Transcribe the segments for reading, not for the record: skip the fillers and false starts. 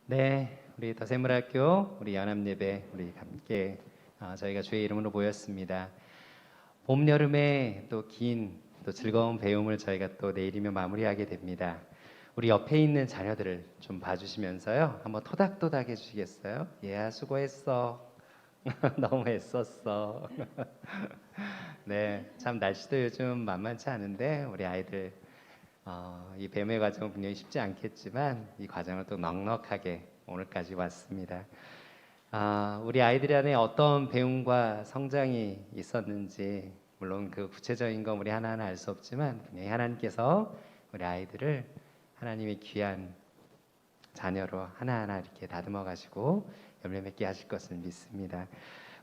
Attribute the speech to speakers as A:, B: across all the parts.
A: 네, 우리 더샘물학교 우리 연합예배 우리 함께 저희가 주의 이름으로 모였습니다. 봄 여름에 또 긴 또 즐거운 배움을 저희가 또 내일이면 마무리하게 됩니다. 우리 옆에 있는 자녀들을 좀 봐주시면서요, 한번 토닥토닥 해주시겠어요? 얘야 수고했어. 너무 애썼어. 네, 참 날씨도 요즘 만만치 않은데 우리 아이들 이 뱀의 과정은 분명히 쉽지 않겠지만 이 과정을 또 넉넉하게 오늘까지 왔습니다. 우리 아이들 안에 어떤 배움과 성장이 있었는지 물론 그 구체적인 건 우리 하나하나 알 수 없지만 분명히 하나님께서 우리 아이들을 하나님의 귀한 자녀로 하나하나 이렇게 다듬어 가시고 열매 맺게 하실 것을 믿습니다.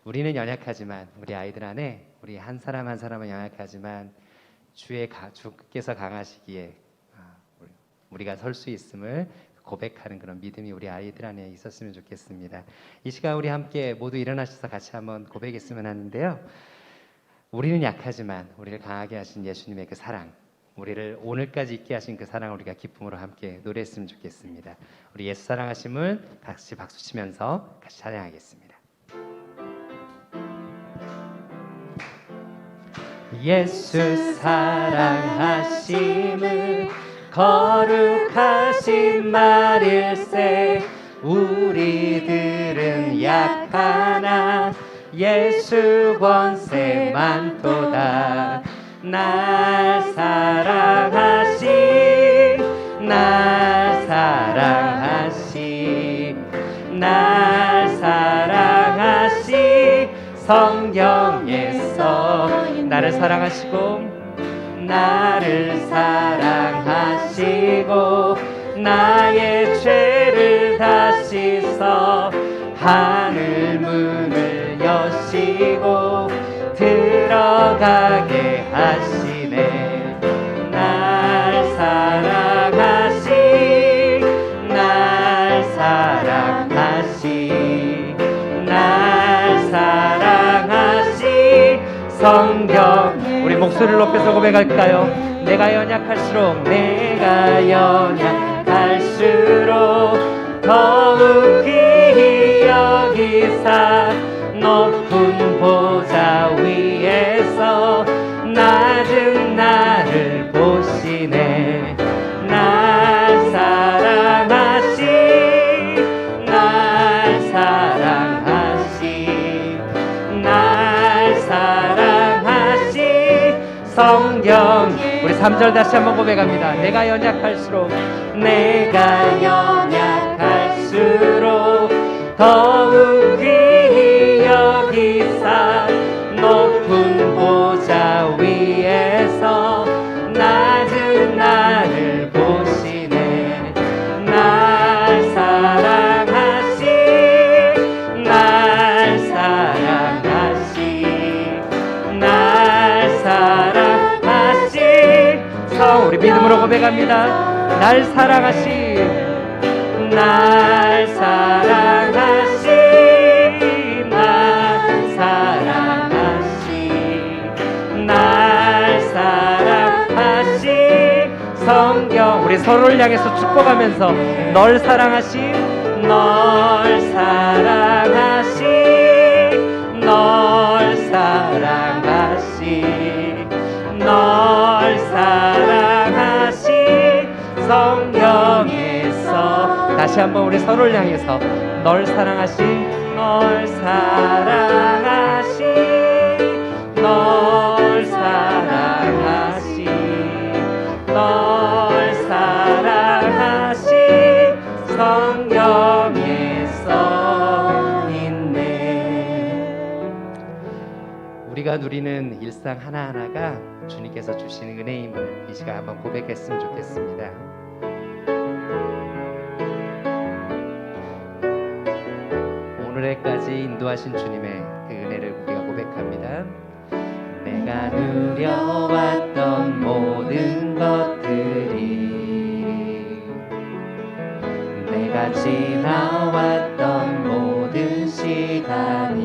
A: 우리는 연약하지만 우리 아이들 안에 우리 한 사람 한 사람은 연약하지만 주께서 강하시기에 우리가 설 수 있음을 고백하는 그런 믿음이 우리 아이들 안에 있었으면 좋겠습니다. 이 시간 우리 함께 모두 일어나셔서 같이 한번 고백했으면 하는데요. 우리는 약하지만 우리를 강하게 하신 예수님의 그 사랑, 우리를 오늘까지 있게 하신 그 사랑을 우리가 기쁨으로 함께 노래했으면 좋겠습니다. 우리 예수 사랑하심을 같이 박수치면서 같이 찬양하겠습니다. 예수 사랑하심을 거룩하신 말일세. 우리들은 약하나 예수 권세 많도다. 날 사랑하신 날 사랑하신 날 사랑하신 성경에서 나를 사랑하시고 나를 사랑하시고 나의 죄를 다 씻어 하늘 문을 여시고 들어가게 하시네. 날 사랑하시 날 사랑하시 날 사랑하시 성경. 우리 목소리를 높여서 고백할까요? 내가 연약할수록 내가 연약할수록 더욱 귀히 여기사 높은 보좌 위에서 낮은 나를 보시네. 날 사랑하시 날 사랑하시 날 사랑하시 성경. 우리 3절 다시 한번 고백합니다. 내가 연약할수록 내가 연약할수록 더욱 귀히 여기사 높은 보좌 위에서 낮은 나를 보시네. 날 사랑하시 날 사랑하시 날 사랑하시 우리 믿음으로 고백합니다. 날 사랑하시 날 사랑하시 날 사랑하시 날 사랑하시 성경. 우리 서로를 향해서 축복하면서 널 사랑하시 널 사랑하시 널 사랑하시 널 사랑하시 성경에서. 다시 한번 우리 서로를 향해서 널 사랑하시 널 사랑하시 널 사랑하시 널 사랑하시 성경에서 있네. 우리가 누리는 일상 하나하나가 주님께서 주시는 은혜임을 이 시간 한번 고백했으면 좋겠습니다. 오늘까지 인도하신 주님의 그 은혜를 우리가 고백합니다. 내가 누려왔던 모든 것들이 내가 지나왔던 모든 시간이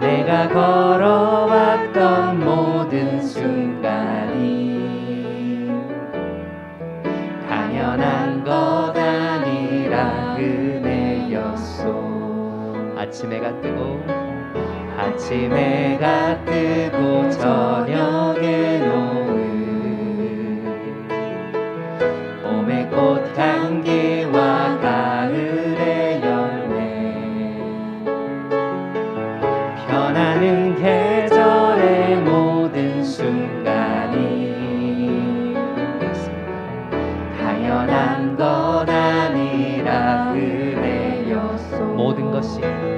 A: 내가 걸어왔던 모든 순간이 당연한 것 아니라 은혜였소. 아침 해가 뜨고 저녁에 노을, 봄의 꽃향기와 가을의 열매, 변하는 계절의 모든 순간이 당연한 것 아니라 은혜였소. 모든 것이 은혜,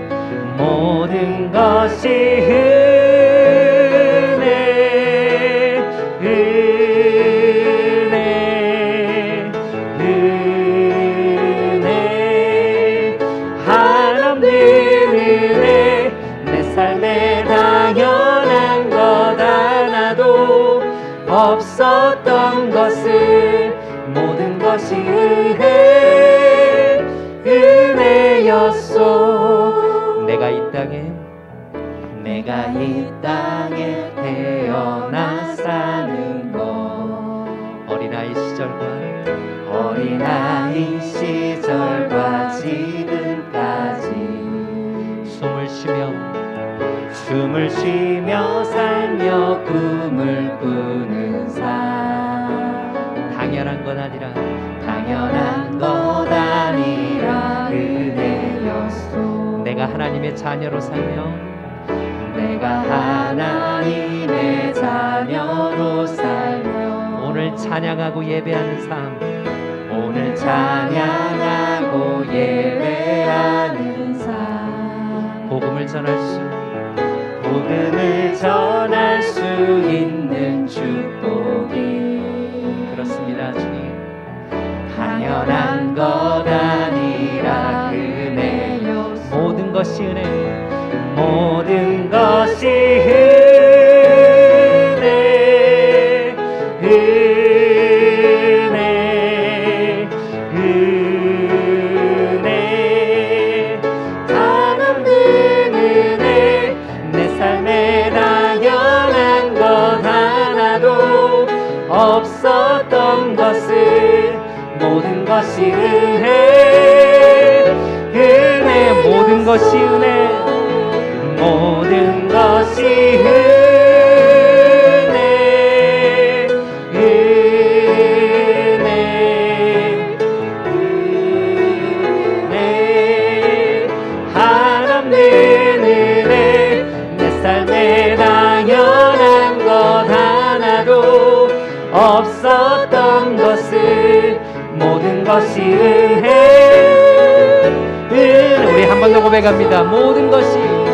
A: 한없는 은혜. 내 삶에 당연한 것 하나도 없었던 것을 모든 것이 은혜였소. 내가 이 땅에 태어나 사는 것, 어린아이 시절과 지금까지 숨을 쉬며 살며 꿈을 꾸는 삶, 당연한 것 아니라 은혜였소. 내가 하나님의 자녀로 살며 오늘 찬양하고 예배하는 삶, 복음을 전할 수 있는 축복이, 그렇습니다. 주님, 당연한 것 아니라 은혜였소. 모든 것이 은혜. 한없는 은혜. 내 삶에 당연한 것 하나도 없었던 것을 모든 것이 은혜. 모든 것이 은혜. 한없는 은혜. 내 삶에 당연한 것 하나도 없었던 것을 모든 것이 은혜. 우리 한 번 더 고백합니다. 모든 것이 은혜.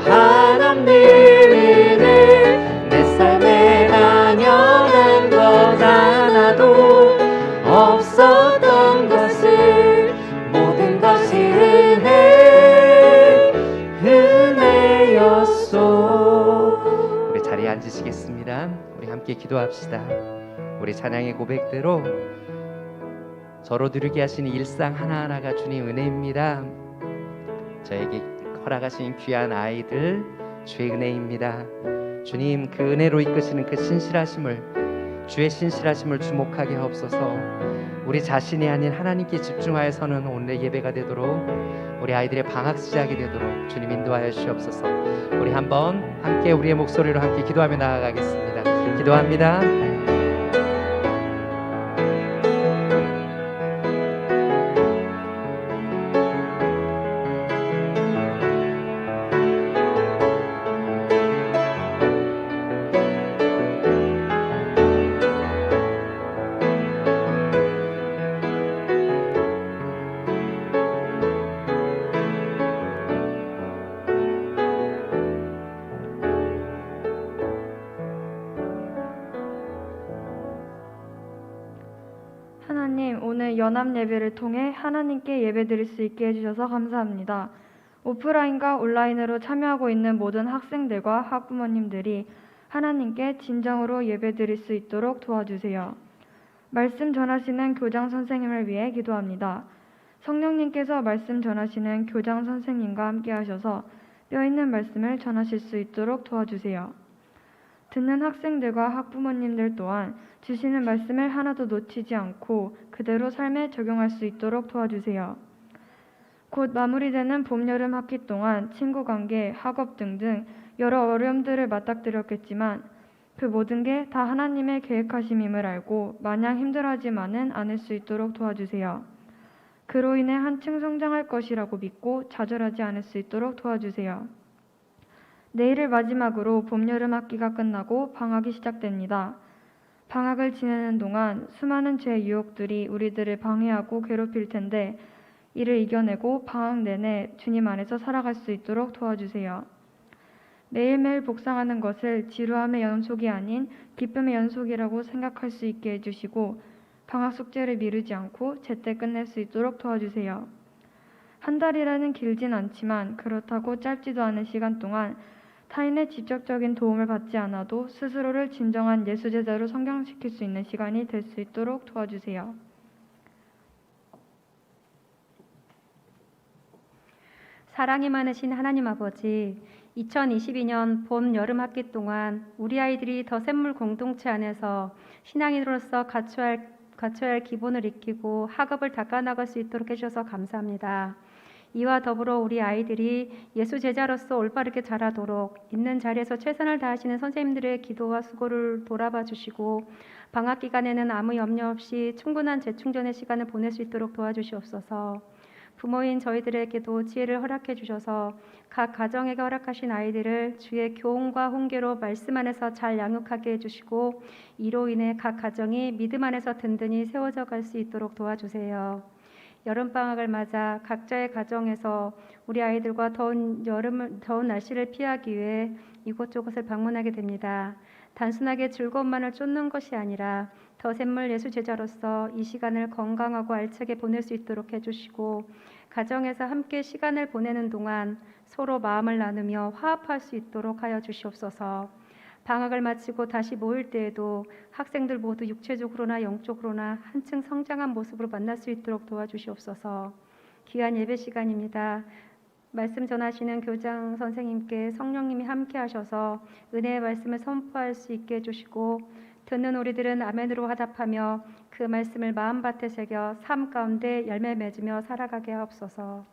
A: 한없는 은혜. 내 삶에 당연한 것 하나도 없었던 것을 모든 것이 은혜였소. 우리 자리에 앉으시겠습니다. 우리 함께 기도합시다. 우리 찬양의 고백대로 저로 누리게 하신 일상 하나하나가 주님 은혜입니다. 저에게 허락하신 귀한 아이들 주의 은혜입니다. 주님, 그 은혜로 이끄시는 그 주의 신실하심을 주목하게 하옵소서. 우리 자신이 아닌 하나님께 집중하여 서는 오늘의 예배가 되도록, 우리 아이들의 방학 시작이 되도록 주님 인도하여 주시옵소서. 우리 한번 함께 우리의 목소리로 함께 기도하며 나아가겠습니다. 기도합니다.
B: 하나님, 오늘 연합 예배를 통해 하나님께 예배드릴 수 있게 해주셔서 감사합니다. 오프라인과 온라인으로 참여하고 있는 모든 학생들과 학부모님들이 하나님께 진정으로 예배드릴 수 있도록 도와주세요. 말씀 전하시는 교장 선생님을 위해 기도합니다. 성령님께서 말씀 전하시는 교장 선생님과 함께 하셔서 뼈있는 말씀을 전하실 수 있도록 도와주세요. 듣는 학생들과 학부모님들 또한 주시는 말씀을 하나도 놓치지 않고 그대로 삶에 적용할 수 있도록 도와주세요. 곧 마무리되는 봄, 여름 학기 동안 친구 관계, 학업 등등 여러 어려움들을 맞닥뜨렸겠지만 그 모든 게 다 하나님의 계획하심임을 알고 마냥 힘들어하지만은 않을 수 있도록 도와주세요. 그로 인해 한층 성장할 것이라고 믿고 좌절하지 않을 수 있도록 도와주세요. 내일을 마지막으로 봄, 여름 학기가 끝나고 방학이 시작됩니다. 방학을 지내는 동안 수많은 죄의 유혹들이 우리들을 방해하고 괴롭힐 텐데 이를 이겨내고 방학 내내 주님 안에서 살아갈 수 있도록 도와주세요. 매일매일 복상하는 것을 지루함의 연속이 아닌 기쁨의 연속이라고 생각할 수 있게 해주시고 방학 숙제를 미루지 않고 제때 끝낼 수 있도록 도와주세요. 한 달이라는 길진 않지만 그렇다고 짧지도 않은 시간 동안 타인의 직접적인 도움을 받지 않아도 스스로를 진정한 예수 제자로 성장시킬 수 있는 시간이 될 수 있도록 도와주세요.
C: 사랑이 많으신 하나님 아버지, 2022년 봄, 여름 학기 동안 우리 아이들이 더 샘물 공동체 안에서 신앙인으로서 갖춰야 할 기본을 익히고 학업을 닦아나갈 수 있도록 해주셔서 감사합니다. 이와 더불어 우리 아이들이 예수 제자로서 올바르게 자라도록 있는 자리에서 최선을 다하시는 선생님들의 기도와 수고를 돌아봐 주시고 방학 기간에는 아무 염려 없이 충분한 재충전의 시간을 보낼 수 있도록 도와주시옵소서. 부모인 저희들에게도 지혜를 허락해 주셔서 각 가정에게 허락하신 아이들을 주의 교훈과 훈계로 말씀 안에서 잘 양육하게 해주시고 이로 인해 각 가정이 믿음 안에서 든든히 세워져 갈 수 있도록 도와주세요. 여름방학을 맞아 각자의 가정에서 우리 아이들과 더운 날씨를 피하기 위해 이곳저곳을 방문하게 됩니다. 단순하게 즐거움만을 쫓는 것이 아니라 더 샘물 예수 제자로서 이 시간을 건강하고 알차게 보낼 수 있도록 해주시고 가정에서 함께 시간을 보내는 동안 서로 마음을 나누며 화합할 수 있도록 하여 주시옵소서. 방학을 마치고 다시 모일 때에도 학생들 모두 육체적으로나 영적으로나 한층 성장한 모습으로 만날 수 있도록 도와주시옵소서. 귀한 예배 시간입니다. 말씀 전하시는 교장 선생님께 성령님이 함께 하셔서 은혜의 말씀을 선포할 수 있게 해주시고 듣는 우리들은 아멘으로 화답하며 그 말씀을 마음밭에 새겨 삶 가운데 열매 맺으며 살아가게 하옵소서.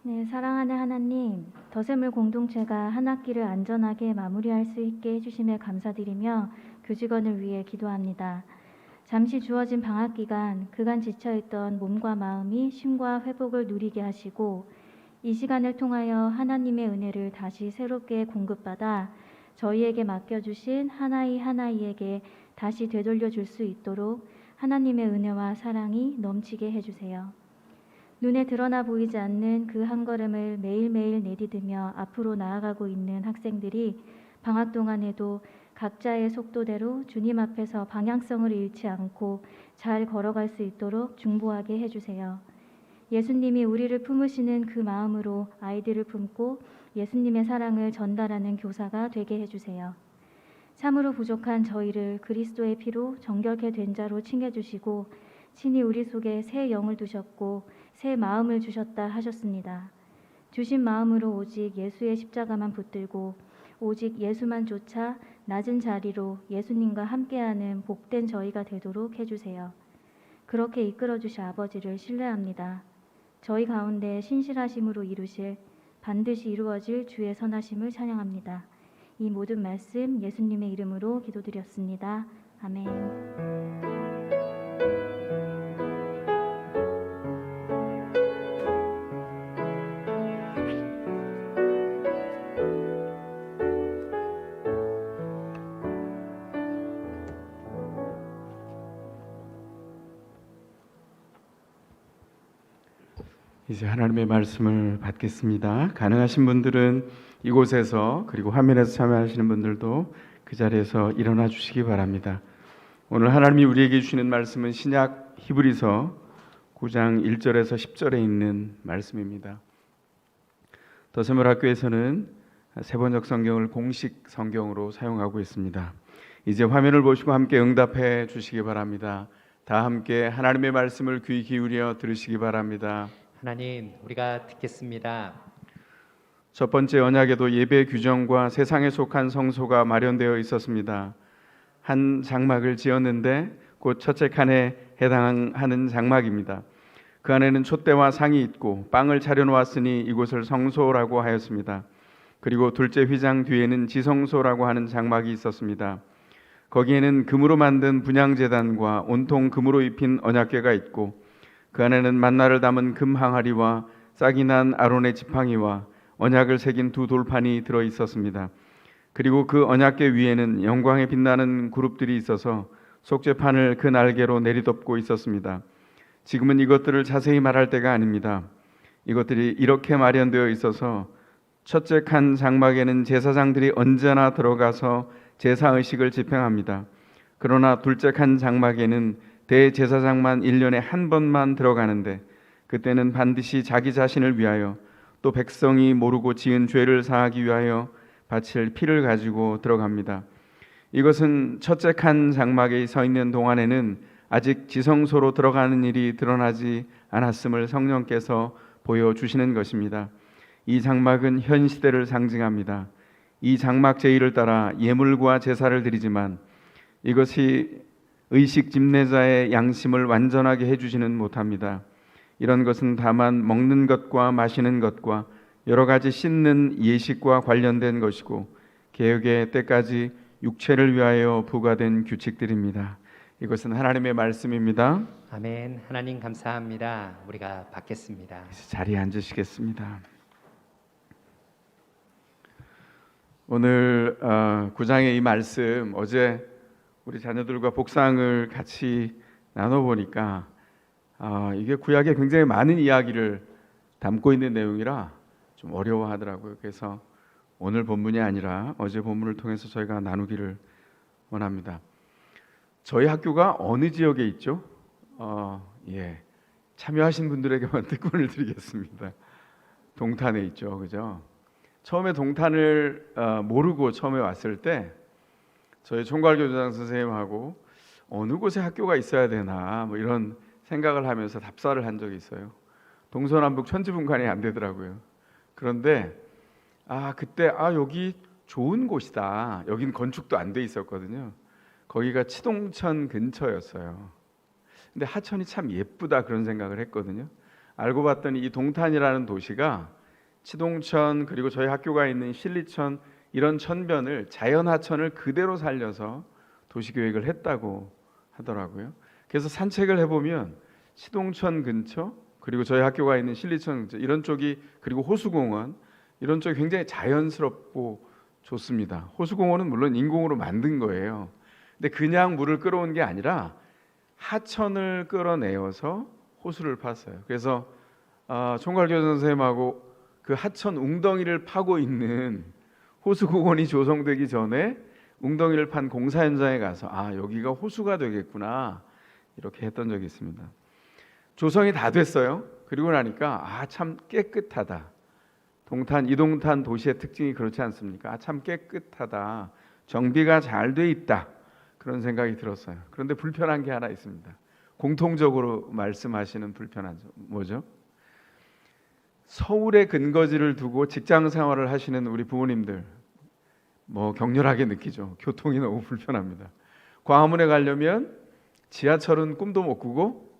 D: 네, 사랑하는 하나님, 더샘물 공동체가 한 학기를 안전하게 마무리할 수 있게 해주심에 감사드리며 교직원을 위해 기도합니다. 잠시 주어진 방학 기간, 그간 지쳐있던 몸과 마음이 쉼과 회복을 누리게 하시고 이 시간을 통하여 하나님의 은혜를 다시 새롭게 공급받아 저희에게 맡겨주신 하나이 하나이에게 다시 되돌려 줄 수 있도록 하나님의 은혜와 사랑이 넘치게 해주세요. 눈에 드러나 보이지 않는 그 한 걸음을 매일매일 내디디며 앞으로 나아가고 있는 학생들이 방학 동안에도 각자의 속도대로 주님 앞에서 방향성을 잃지 않고 잘 걸어갈 수 있도록 중보하게 해주세요. 예수님이 우리를 품으시는 그 마음으로 아이들을 품고 예수님의 사랑을 전달하는 교사가 되게 해주세요. 참으로 부족한 저희를 그리스도의 피로 정결케 된 자로 칭해주시고 친히 우리 속에 새 영을 두셨고 새 마음을 주셨다 하셨습니다. 주신 마음으로 오직 예수의 십자가만 붙들고 오직 예수만 쫓아 낮은 자리로 예수님과 함께하는 복된 저희가 되도록 해주세요. 그렇게 이끌어주실 아버지를 신뢰합니다. 저희 가운데 신실하심으로 이루실 반드시 이루어질 주의 선하심을 찬양합니다. 이 모든 말씀 예수님의 이름으로 기도드렸습니다. 아멘.
E: 이제 하나님의 말씀을 받겠습니다. 가능하신 분들은 이곳에서 그리고 화면에서 참여하시는 분들도 그 자리에서 일어나 주시기 바랍니다. 오늘 하나님이 우리에게 주시는 말씀은 신약 히브리서 9장 1절에서 10절에 있는 말씀입니다. 더샘물 학교에서는 세번역 성경을 공식 성경으로 사용하고 있습니다. 이제 화면을 보시고 함께 응답해 주시기 바랍니다. 다 함께 하나님의 말씀을 귀 기울여 들으시기 바랍니다.
A: 하나님, 우리가 듣겠습니다.
E: 첫 번째 언약에도 예배 규정과 세상에 속한 성소가 마련되어 있었습니다. 한 장막을 지었는데 곧 첫째 칸에 해당하는 장막입니다. 그 안에는 촛대와 상이 있고 빵을 차려놓았으니 이곳을 성소라고 하였습니다. 그리고 둘째 휘장 뒤에는 지성소라고 하는 장막이 있었습니다. 거기에는 금으로 만든 분향제단과 온통 금으로 입힌 언약궤가 있고 그 안에는 만나를 담은 금 항아리와 싹이 난 아론의 지팡이와 언약을 새긴 두 돌판이 들어 있었습니다. 그리고 그 언약궤 위에는 영광에 빛나는 그룹들이 있어서 속죄판을 그 날개로 내리덮고 있었습니다. 지금은 이것들을 자세히 말할 때가 아닙니다. 이것들이 이렇게 마련되어 있어서 첫째 칸 장막에는 제사장들이 언제나 들어가서 제사 의식을 집행합니다. 그러나 둘째 칸 장막에는 대제사장만 1년에 한 번만 들어가는데 그때는 반드시 자기 자신을 위하여 또 백성이 모르고 지은 죄를 사하기 위하여 바칠 피를 가지고 들어갑니다. 이것은 첫째 칸 장막에 서 있는 동안에는 아직 지성소로 들어가는 일이 드러나지 않았음을 성령께서 보여주시는 것입니다. 이 장막은 현 시대를 상징합니다. 이 장막 제의를 따라 예물과 제사를 드리지만 이것이 의식 집례자의 양심을 완전하게 해주지는 못합니다. 이런 것은 다만 먹는 것과 마시는 것과 여러 가지 씻는 예식과 관련된 것이고 개혁의 때까지 육체를 위하여 부과된 규칙들입니다. 이것은 하나님의 말씀입니다.
A: 아멘. 하나님 감사합니다. 우리가 받겠습니다.
E: 자리에 앉으시겠습니다. 오늘 9장의 이 말씀, 어제 우리 자녀들과 복상을 같이 나눠보니까 이게 구약에 굉장히 많은 이야기를 담고 있는 내용이라 좀 어려워하더라고요. 그래서 오늘 본문이 아니라 어제 본문을 통해서 저희가 나누기를 원합니다. 저희 학교가 어느 지역에 있죠? 참여하신 분들에게만 특권을 드리겠습니다. 동탄에 있죠, 그죠? 처음에 동탄을 모르고 처음에 왔을 때 저희 총괄교장 선생님하고 어느 곳에 학교가 있어야 되나 뭐 이런 생각을 하면서 답사를 한 적이 있어요. 동서남북 천지분간이 안 되더라고요. 그런데 그때 여기 좋은 곳이다. 여긴 건축도 안 돼 있었거든요. 거기가 치동천 근처였어요. 근데 하천이 참 예쁘다 그런 생각을 했거든요. 알고 봤더니 이 동탄이라는 도시가 치동천 그리고 저희 학교가 있는 신리천 이런 천변을 자연하천을 그대로 살려서 도시계획을 했다고 하더라고요. 그래서 산책을 해보면 치동천 근처 그리고 저희 학교가 있는 신리천 근처 이런 쪽이 그리고 호수공원 이런 쪽이 굉장히 자연스럽고 좋습니다. 호수공원은 물론 인공으로 만든 거예요. 근데 그냥 물을 끌어온 게 아니라 하천을 끌어내어서 호수를 팠어요. 그래서 총괄교장 선생님하고 그 하천 웅덩이를 파고 있는 호수공원이 조성되기 전에 웅덩이를 판 공사 현장에 가서 여기가 호수가 되겠구나 이렇게 했던 적이 있습니다. 조성이 다 됐어요. 그리고 나니까 참 깨끗하다. 이동탄 도시의 특징이 그렇지 않습니까? 참 깨끗하다. 정비가 잘 돼 있다. 그런 생각이 들었어요. 그런데 불편한 게 하나 있습니다. 공통적으로 말씀하시는 불편한 점 뭐죠? 서울에 근거지를 두고 직장 생활을 하시는 우리 부모님들 격렬하게 느끼죠. 교통이 너무 불편합니다. 광화문에 가려면 지하철은 꿈도 못 꾸고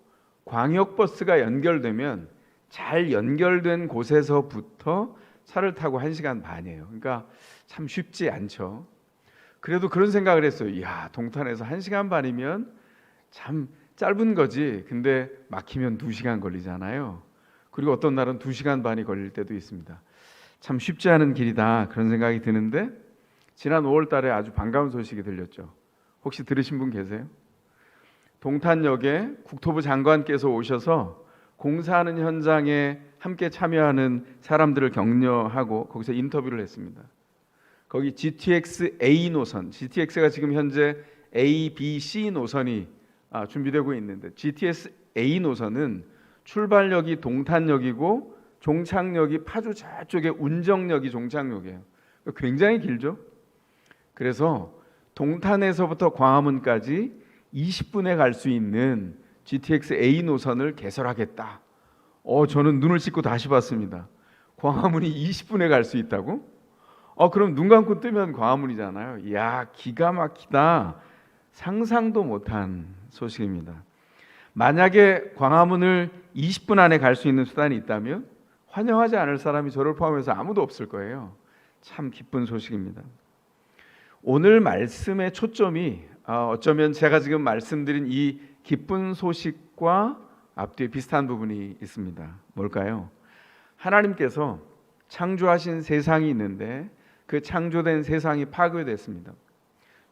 E: 광역버스가 연결되면 잘 연결된 곳에서부터 차를 타고 1시간 반이에요. 그러니까 참 쉽지 않죠. 그래도 그런 생각을 했어요. 동탄에서 1시간 반이면 참 짧은 거지. 근데 막히면 2시간 걸리잖아요. 그리고 어떤 날은 2시간 반이 걸릴 때도 있습니다. 참 쉽지 않은 길이다 그런 생각이 드는데 지난 5월 달에 아주 반가운 소식이 들렸죠. 혹시 들으신 분 계세요? 동탄역에 국토부 장관께서 오셔서 공사하는 현장에 함께 참여하는 사람들을 격려하고 거기서 인터뷰를 했습니다. 거기 GTX A 노선, GTX가 지금 현재 A, B, C 노선이 준비되고 있는데 GTX A 노선은 출발역이 동탄역이고 종착역이 파주 저쪽에 운정역이 종착역이에요. 굉장히 길죠. 그래서 동탄에서부터 광화문까지 20분에 갈 수 있는 GTX A 노선을 개설하겠다. 저는 눈을 씻고 다시 봤습니다. 광화문이 20분에 갈 수 있다고? 그럼 눈 감고 뜨면 광화문이잖아요. 이야, 기가 막히다. 상상도 못한 소식입니다. 만약에 광화문을 20분 안에 갈 수 있는 수단이 있다면 환영하지 않을 사람이 저를 포함해서 아무도 없을 거예요. 참 기쁜 소식입니다. 오늘 말씀의 초점이 어쩌면 제가 지금 말씀드린 이 기쁜 소식과 앞뒤에 비슷한 부분이 있습니다. 뭘까요? 하나님께서 창조하신 세상이 있는데 그 창조된 세상이 파괴됐습니다.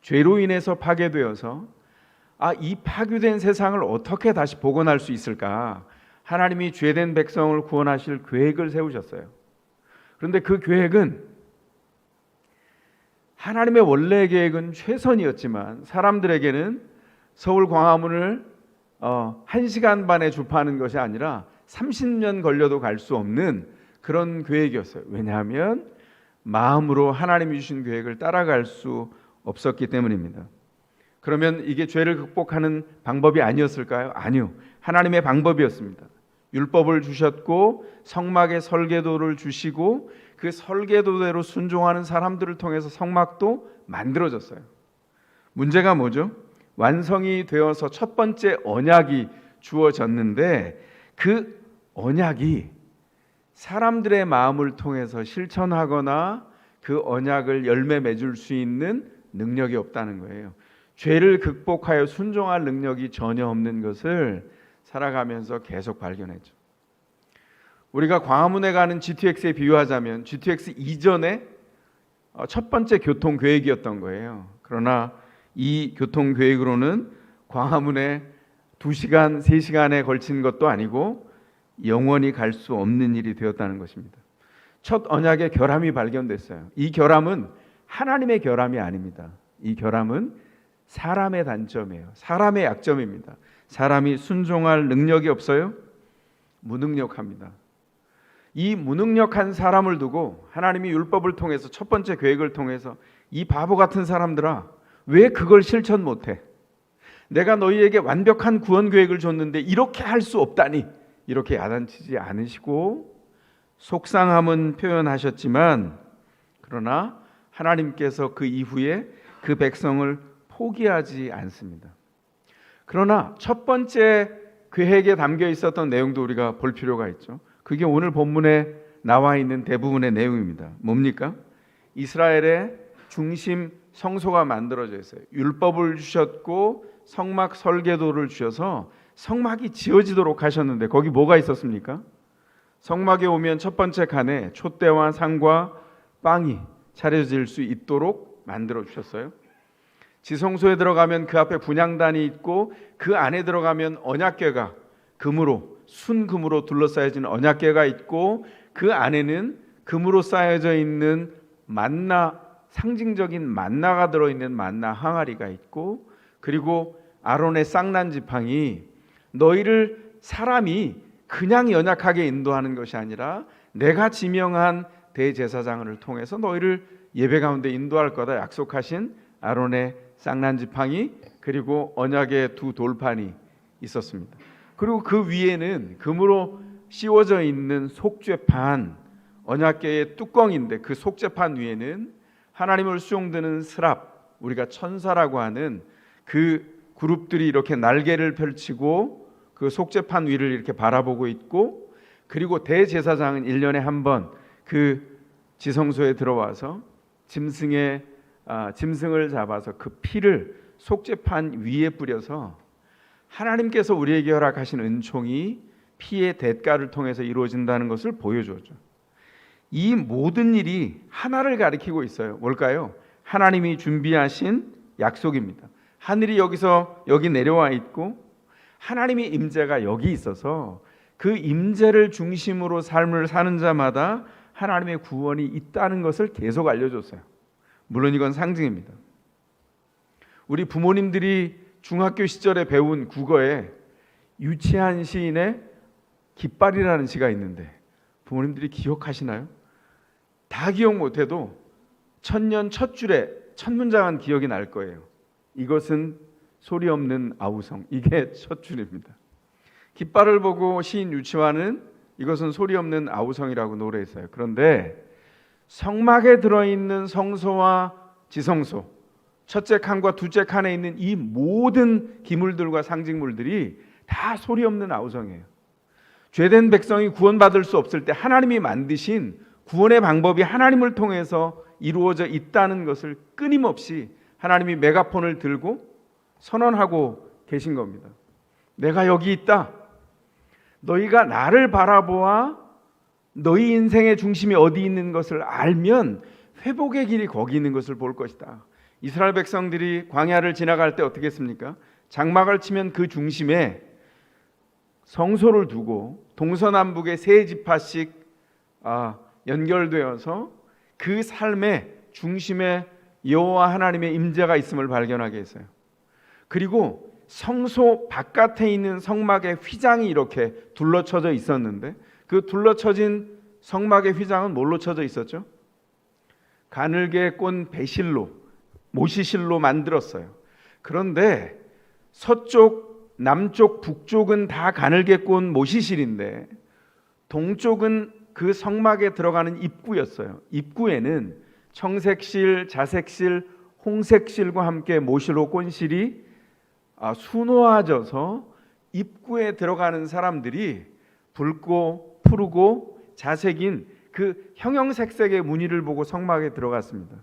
E: 죄로 인해서 파괴되어서 이 파괴된 세상을 어떻게 다시 복원할 수 있을까? 하나님이 죄된 백성을 구원하실 계획을 세우셨어요. 그런데 그 계획은 하나님의 원래 계획은 최선이었지만 사람들에게는 서울 광화문을 1시간 반에 주파하는 것이 아니라 30년 걸려도 갈 수 없는 그런 계획이었어요. 왜냐하면 마음으로 하나님이 주신 계획을 따라갈 수 없었기 때문입니다. 그러면 이게 죄를 극복하는 방법이 아니었을까요? 아니요. 하나님의 방법이었습니다. 율법을 주셨고 성막의 설계도를 주시고 그 설계도대로 순종하는 사람들을 통해서 성막도 만들어졌어요. 문제가 뭐죠? 완성이 되어서 첫 번째 언약이 주어졌는데 그 언약이 사람들의 마음을 통해서 실천하거나 그 언약을 열매 맺을 수 있는 능력이 없다는 거예요. 죄를 극복하여 순종할 능력이 전혀 없는 것을 살아가면서 계속 발견했죠. 우리가 광화문에 가는 GTX에 비유하자면 GTX 이전에 첫 번째 교통 계획이었던 거예요. 그러나 이 교통 계획으로는 광화문에 2시간, 3시간에 걸친 것도 아니고 영원히 갈 수 없는 일이 되었다는 것입니다. 첫 언약의 결함이 발견됐어요. 이 결함은 하나님의 결함이 아닙니다. 이 결함은 사람의 단점이에요. 사람의 약점입니다. 사람이 순종할 능력이 없어요? 무능력합니다. 이 무능력한 사람을 두고 하나님이 율법을 통해서 첫 번째 계획을 통해서 이 바보 같은 사람들아 왜 그걸 실천 못해? 내가 너희에게 완벽한 구원 계획을 줬는데 이렇게 할 수 없다니 이렇게 야단치지 않으시고 속상함은 표현하셨지만 그러나 하나님께서 그 이후에 그 백성을 포기하지 않습니다. 그러나 첫 번째 계획에 담겨 있었던 내용도 우리가 볼 필요가 있죠. 그게 오늘 본문에 나와 있는 대부분의 내용입니다. 뭡니까? 이스라엘의 중심 성소가 만들어져 있어요. 율법을 주셨고 성막 설계도를 주셔서 성막이 지어지도록 하셨는데 거기 뭐가 있었습니까? 성막에 오면 첫 번째 칸에 촛대와 상과 빵이 차려질 수 있도록 만들어 주셨어요. 지성소에 들어가면 그 앞에 분향단이 있고 그 안에 들어가면 언약궤가 금으로 순금으로 둘러싸여진 언약궤가 있고 그 안에는 금으로 쌓여져 있는 만나 상징적인 만나가 들어있는 만나 항아리가 있고 그리고 아론의 쌍난 지팡이 너희를 사람이 그냥 연약하게 인도하는 것이 아니라 내가 지명한 대제사장을 통해서 너희를 예배 가운데 인도할 거다 약속하신 아론의 쌍난 지팡이 그리고 언약의 두 돌판이 있었습니다. 그리고 그 위에는 금으로 씌워져 있는 속죄판 언약궤의 뚜껑인데 그 속죄판 위에는 하나님을 수용드는 스랍 우리가 천사라고 하는 그 그룹들이 이렇게 날개를 펼치고 그 속죄판 위를 이렇게 바라보고 있고 그리고 대제사장은 1년에 한 번 그 지성소에 들어와서 짐승을 잡아서 그 피를 속죄판 위에 뿌려서 하나님께서 우리에게 허락하신 은총이 피의 대가를 통해서 이루어진다는 것을 보여주었죠. 이 모든 일이 하나를 가리키고 있어요. 뭘까요? 하나님이 준비하신 약속입니다. 하늘이 여기서 여기 내려와 있고 하나님의 임재가 여기 있어서 그 임재를 중심으로 삶을 사는 자마다 하나님의 구원이 있다는 것을 계속 알려줬어요. 물론 이건 상징입니다. 우리 부모님들이 중학교 시절에 배운 국어에 유치한 시인의 깃발이라는 시가 있는데 부모님들이 기억하시나요? 다 기억 못해도 천년 첫 줄에 첫 문장은 기억이 날 거예요. 이것은 소리 없는 아우성. 이게 첫 줄입니다. 깃발을 보고 시인 유치환은 이것은 소리 없는 아우성이라고 노래했어요. 그런데 성막에 들어있는 성소와 지성소, 첫째 칸과 둘째 칸에 있는 이 모든 기물들과 상징물들이 다 소리 없는 아우성이에요. 죄된 백성이 구원받을 수 없을 때 하나님이 만드신 구원의 방법이 하나님을 통해서 이루어져 있다는 것을 끊임없이 하나님이 메가폰을 들고 선언하고 계신 겁니다. 내가 여기 있다. 너희가 나를 바라보아 너희 인생의 중심이 어디 있는 것을 알면 회복의 길이 거기 있는 것을 볼 것이다. 이스라엘 백성들이 광야를 지나갈 때 어떻게 했습니까? 장막을 치면 그 중심에 성소를 두고 동서남북의 세 지파씩 연결되어서 그 삶의 중심에 여호와 하나님의 임재가 있음을 발견하게 했어요. 그리고 성소 바깥에 있는 성막의 휘장이 이렇게 둘러쳐져 있었는데 그 둘러쳐진 성막의 휘장은 뭘로 쳐져 있었죠? 가늘게 꼰 배실로, 모시실로 만들었어요. 그런데 서쪽, 남쪽, 북쪽은 다 가늘게 꼰 모시실인데 동쪽은 그 성막에 들어가는 입구였어요. 입구에는 청색실, 자색실, 홍색실과 함께 모시로 꼰 실이 수놓아져서 입구에 들어가는 사람들이 붉고 푸르고 자색인 그 형형색색의 무늬를 보고 성막에 들어갔습니다.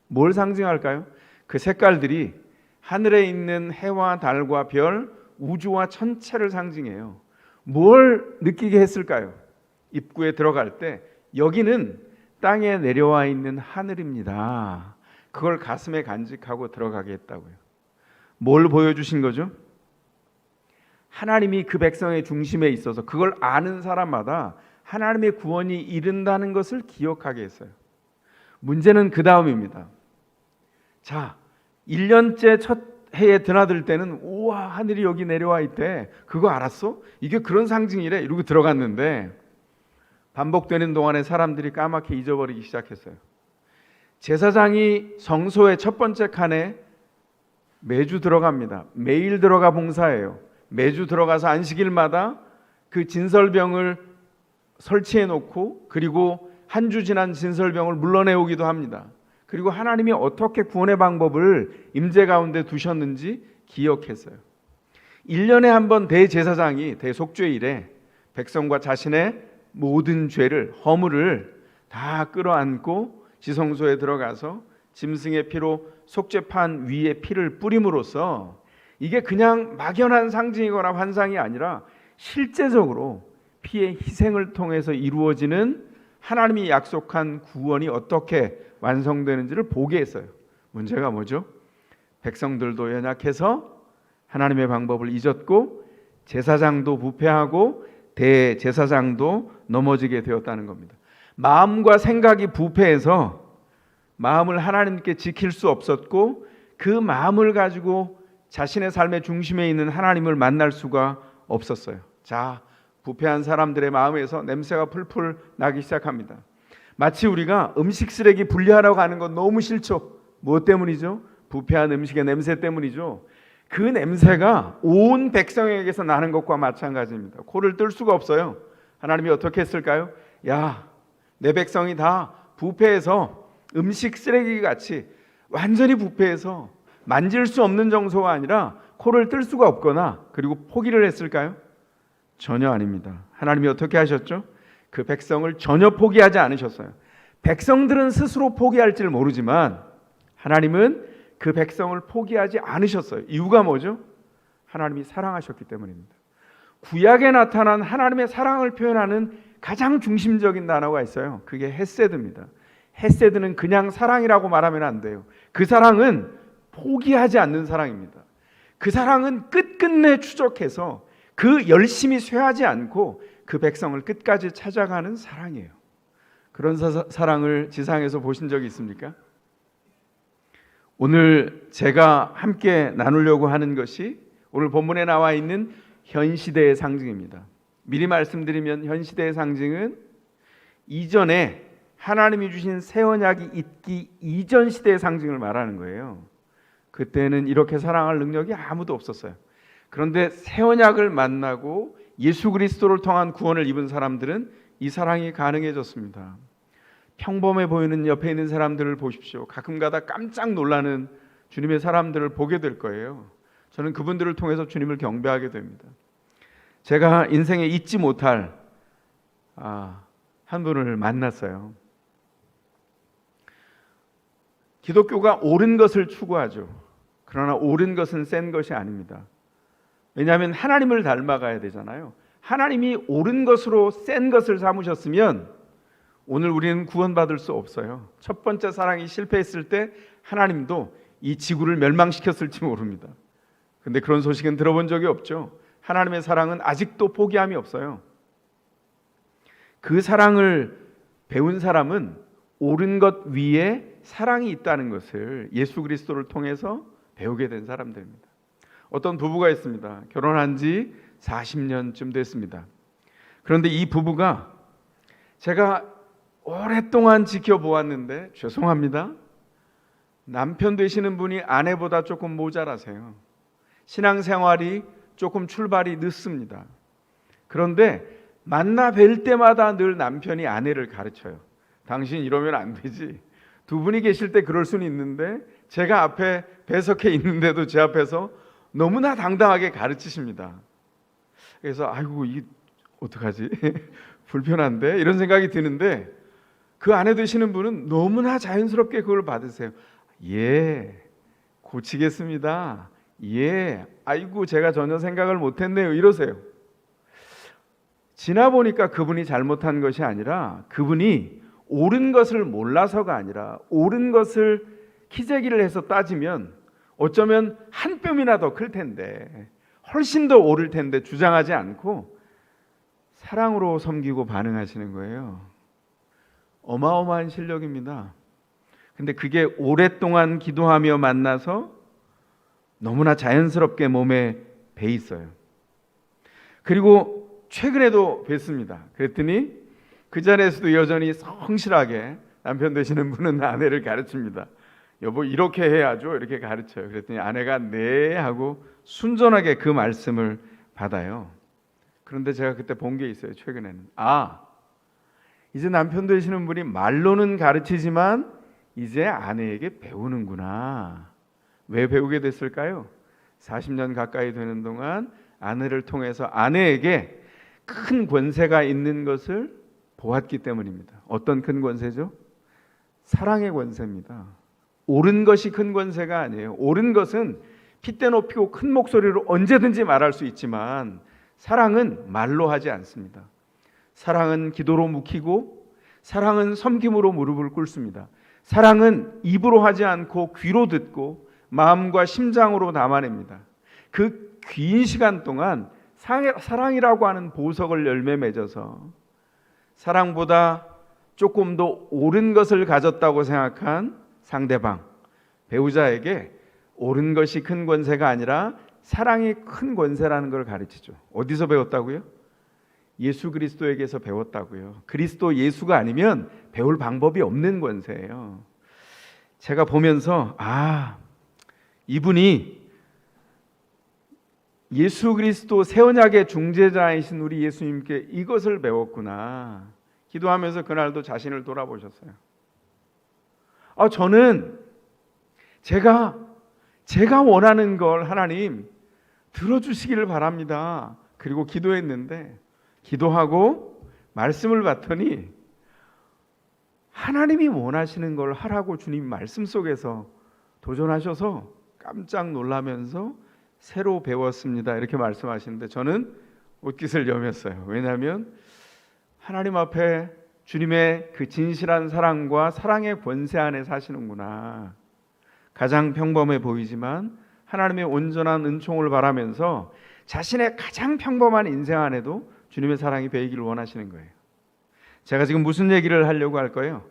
E: 뭘 상징할까요? 그 색깔들이 하늘에 있는 해와 달과 별, 우주와 천체를 상징해요. 뭘 느끼게 했을까요? 입구에 들어갈 때 여기는 땅에 내려와 있는 하늘입니다. 그걸 가슴에 간직하고 들어가게 했다고요. 뭘 보여주신 거죠? 하나님이 그 백성의 중심에 있어서 그걸 아는 사람마다 하나님의 구원이 이른다는 것을 기억하게 했어요. 문제는 그 다음입니다. 자, 1년째 첫 해에 드나들 때는 우와 하늘이 여기 내려와 있대. 그거 알았어? 이게 그런 상징이래. 이러고 들어갔는데 반복되는 동안에 사람들이 까맣게 잊어버리기 시작했어요. 제사장이 성소의 첫 번째 칸에 매주 들어갑니다. 매일 들어가 봉사해요. 매주 들어가서 안식일마다 그 진설병을 설치해 놓고 그리고 한 주 지난 진설병을 물러내오기도 합니다. 그리고 하나님이 어떻게 구원의 방법을 임재 가운데 두셨는지 기억했어요. 1년에 한 번 대제사장이 대속죄일에 백성과 자신의 모든 죄를, 허물을 다 끌어안고 지성소에 들어가서 짐승의 피로 속죄판 위에 피를 뿌림으로써 이게 그냥 막연한 상징이거나 환상이 아니라 실제적으로 피의 희생을 통해서 이루어지는 하나님이 약속한 구원이 어떻게 완성되는지를 보게 했어요. 문제가 뭐죠? 백성들도 연약해서 하나님의 방법을 잊었고 제사장도 부패하고 대제사장도 넘어지게 되었다는 겁니다. 마음과 생각이 부패해서 마음을 하나님께 지킬 수 없었고 그 마음을 가지고 자신의 삶의 중심에 있는 하나님을 만날 수가 없었어요. 자, 부패한 사람들의 마음에서 냄새가 풀풀 나기 시작합니다. 마치 우리가 음식 쓰레기 분리하라고 하는 건 너무 싫죠. 무엇 때문이죠? 부패한 음식의 냄새 때문이죠. 그 냄새가 온 백성에게서 나는 것과 마찬가지입니다. 코를 뜰 수가 없어요. 하나님이 어떻게 했을까요? 야, 내 백성이 다 부패해서 음식 쓰레기 같이 완전히 부패해서 만질 수 없는 정도가 아니라 코를 뜰 수가 없거나 그리고 포기를 했을까요? 전혀 아닙니다. 하나님이 어떻게 하셨죠? 그 백성을 전혀 포기하지 않으셨어요. 백성들은 스스로 포기할지를 모르지만 하나님은 그 백성을 포기하지 않으셨어요. 이유가 뭐죠? 하나님이 사랑하셨기 때문입니다. 구약에 나타난 하나님의 사랑을 표현하는 가장 중심적인 단어가 있어요. 그게 헤세드입니다. 헤세드는 그냥 사랑이라고 말하면 안 돼요. 그 사랑은 포기하지 않는 사랑입니다. 그 사랑은 끝끝내 추적해서 그 열심히 쇠하지 않고 그 백성을 끝까지 찾아가는 사랑이에요. 그런 사랑을 지상에서 보신 적이 있습니까? 오늘 제가 함께 나누려고 하는 것이 오늘 본문에 나와 있는 현 시대의 상징입니다. 미리 말씀드리면 현 시대의 상징은 이전에 하나님이 주신 새 언약이 있기 이전 시대의 상징을 말하는 거예요. 그때는 이렇게 사랑할 능력이 아무도 없었어요. 그런데 새 언약을 만나고 예수 그리스도를 통한 구원을 입은 사람들은 이 사랑이 가능해졌습니다. 평범해 보이는 옆에 있는 사람들을 보십시오. 가끔가다 깜짝 놀라는 주님의 사람들을 보게 될 거예요. 저는 그분들을 통해서 주님을 경배하게 됩니다. 제가 인생에 잊지 못할 한 분을 만났어요. 기독교가 옳은 것을 추구하죠. 그러나 옳은 것은 센 것이 아닙니다. 왜냐하면 하나님을 닮아가야 되잖아요. 하나님이 옳은 것으로 센 것을 삼으셨으면 오늘 우리는 구원받을 수 없어요. 첫 번째 사랑이 실패했을 때 하나님도 이 지구를 멸망시켰을지 모릅니다. 근데 그런 소식은 들어본 적이 없죠. 하나님의 사랑은 아직도 포기함이 없어요. 그 사랑을 배운 사람은 옳은 것 위에 사랑이 있다는 것을 예수 그리스도를 통해서 배우게 된 사람들입니다. 어떤 부부가 있습니다. 결혼한 지 40년쯤 됐습니다. 그런데 이 부부가 제가 오랫동안 지켜보았는데 죄송합니다. 남편 되시는 분이 아내보다 조금 모자라세요. 신앙생활이 조금 출발이 늦습니다. 그런데 만나 뵐 때마다 늘 남편이 아내를 가르쳐요. 당신 이러면 안 되지. 두 분이 계실 때 그럴 수는 있는데 제가 앞에 배석해 있는데도 제 앞에서 너무나 당당하게 가르치십니다. 그래서 아이고 이 어떡하지? 불편한데 이런 생각이 드는데 그 아내 되시는 분은 너무나 자연스럽게 그걸 받으세요. 예, 고치겠습니다. 예, 아이고 제가 전혀 생각을 못했네요. 이러세요. 지나 보니까 그분이 잘못한 것이 아니라 그분이 옳은 것을 몰라서가 아니라 옳은 것을 키재기를 해서 따지면 어쩌면 한 뼘이나 더 클 텐데 훨씬 더 옳을 텐데 주장하지 않고 사랑으로 섬기고 반응하시는 거예요. 어마어마한 실력입니다. 근데 그게 오랫동안 기도하며 만나서 너무나 자연스럽게 몸에 배 있어요. 그리고 최근에도 뵀습니다. 그랬더니 그 자리에서도 여전히 성실하게 남편 되시는 분은 아내를 가르칩니다. 여보 이렇게 해야죠. 이렇게 가르쳐요. 그랬더니 아내가 네 하고 순전하게 그 말씀을 받아요. 그런데 제가 그때 본 게 있어요. 최근에는 이제 남편 되시는 분이 말로는 가르치지만 이제 아내에게 배우는구나. 왜 배우게 됐을까요? 40년 가까이 되는 동안 아내를 통해서 아내에게 큰 권세가 있는 것을 보았기 때문입니다. 어떤 큰 권세죠? 사랑의 권세입니다. 옳은 것이 큰 권세가 아니에요. 옳은 것은 핏대 높이고 큰 목소리로 언제든지 말할 수 있지만 사랑은 말로 하지 않습니다. 사랑은 기도로 묵히고 사랑은 섬김으로 무릎을 꿇습니다. 사랑은 입으로 하지 않고 귀로 듣고 마음과 심장으로 담아냅니다. 그 긴 시간 동안 사랑이라고 하는 보석을 열매 맺어서 사랑보다 조금 더 옳은 것을 가졌다고 생각한 상대방, 배우자에게 옳은 것이 큰 권세가 아니라 사랑이 큰 권세라는 걸 가르치죠. 어디서 배웠다고요? 예수 그리스도에게서 배웠다고요. 그리스도 예수가 아니면 배울 방법이 없는 권세예요. 제가 보면서 이분이 예수 그리스도 새 언약의 중재자이신 우리 예수님께 이것을 배웠구나. 기도하면서 그날도 자신을 돌아보셨어요. 저는 제가 원하는 걸 하나님 들어주시기를 바랍니다. 그리고 기도했는데 기도하고 말씀을 받더니 하나님이 원하시는 걸 하라고 주님 말씀 속에서 도전하셔서 깜짝 놀라면서 새로 배웠습니다. 이렇게 말씀하시는데 저는 옷깃을 여몄어요. 왜냐하면 하나님 앞에 주님의 그 진실한 사랑과 사랑의 권세 안에 사시는구나. 가장 평범해 보이지만 하나님의 온전한 은총을 바라면서 자신의 가장 평범한 인생 안에도 주님의 사랑이 배이기를 원하시는 거예요. 제가 지금 무슨 얘기를 하려고 할 거예요?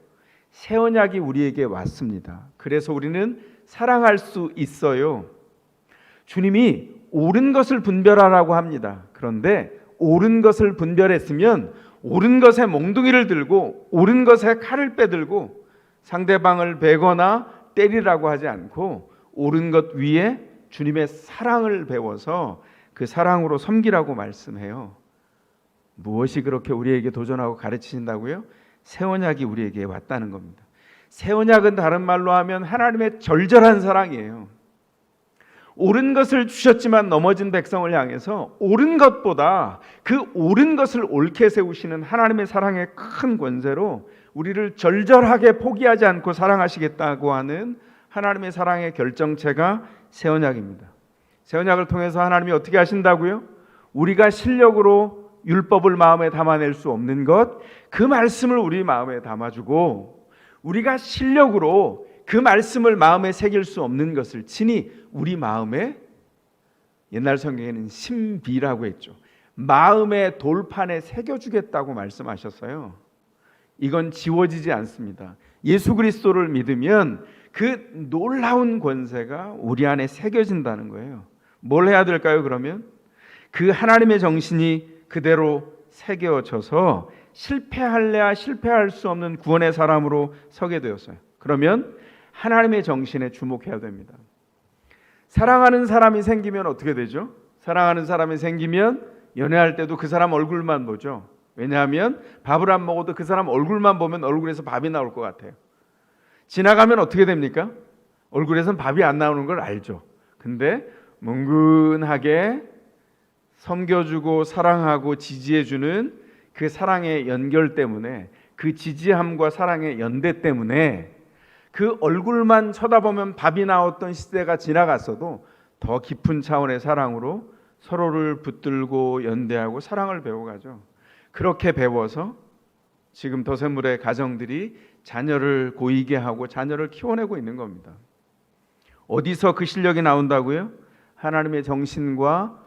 E: 새 언약이 우리에게 왔습니다. 그래서 우리는 사랑할 수 있어요. 주님이 옳은 것을 분별하라고 합니다. 그런데 옳은 것을 분별했으면 옳은 것에 몽둥이를 들고 옳은 것에 칼을 빼들고 상대방을 베거나 때리라고 하지 않고 옳은 것 위에 주님의 사랑을 배워서 그 사랑으로 섬기라고 말씀해요. 무엇이 그렇게 우리에게 도전하고 가르치신다고요? 새 언약이 우리에게 왔다는 겁니다. 새 언약은 다른 말로 하면 하나님의 절절한 사랑이에요. 옳은 것을 주셨지만 넘어진 백성을 향해서 옳은 것보다 그 옳은 것을 옳게 세우시는 하나님의 사랑의 큰 권세로 우리를 절절하게 포기하지 않고 사랑하시겠다고 하는 하나님의 사랑의 결정체가 새 언약입니다. 새 언약을 통해서 하나님이 어떻게 하신다고요? 우리가 실력으로 율법을 마음에 담아낼 수 없는 것, 그 말씀을 우리 마음에 담아주고 우리가 실력으로 그 말씀을 마음에 새길 수 없는 것을 친히 우리 마음에, 옛날 성경에는 신비라고 했죠. 마음의 돌판에 새겨주겠다고 말씀하셨어요. 이건 지워지지 않습니다. 예수 그리스도를 믿으면 그 놀라운 권세가 우리 안에 새겨진다는 거예요. 뭘 해야 될까요? 그러면 그 하나님의 정신이 그대로 새겨져서 실패할래야 실패할 수 없는 구원의 사람으로 서게 되었어요. 그러면 하나님의 정신에 주목해야 됩니다. 사랑하는 사람이 생기면 어떻게 되죠? 사랑하는 사람이 생기면 연애할 때도 그 사람 얼굴만 보죠. 왜냐하면 밥을 안 먹어도 그 사람 얼굴만 보면 얼굴에서 밥이 나올 것 같아요. 지나가면 어떻게 됩니까? 얼굴에선 밥이 안 나오는 걸 알죠. 근데 뭉근하게 섬겨주고 사랑하고 지지해주는 그 사랑의 연결 때문에, 그 지지함과 사랑의 연대 때문에 그 얼굴만 쳐다보면 밥이 나왔던 시대가 지나갔어도 더 깊은 차원의 사랑으로 서로를 붙들고 연대하고 사랑을 배워가죠. 그렇게 배워서 지금 더샘물의 가정들이 자녀를 고이게 하고 자녀를 키워내고 있는 겁니다. 어디서 그 실력이 나온다고요? 하나님의 정신과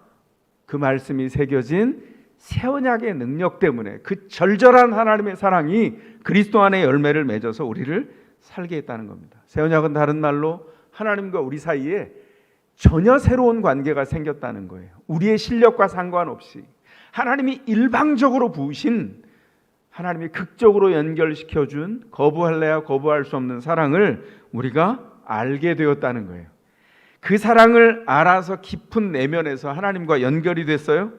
E: 그 말씀이 새겨진 새 언약의 능력 때문에, 그 절절한 하나님의 사랑이 그리스도 안에 열매를 맺어서 우리를 살게 했다는 겁니다. 새 언약은 다른 말로 하나님과 우리 사이에 전혀 새로운 관계가 생겼다는 거예요. 우리의 실력과 상관없이 하나님이 일방적으로 부으신, 하나님이 극적으로 연결시켜준 거부할래야 거부할 수 없는 사랑을 우리가 알게 되었다는 거예요. 그 사랑을 알아서 깊은 내면에서 하나님과 연결이 됐어요.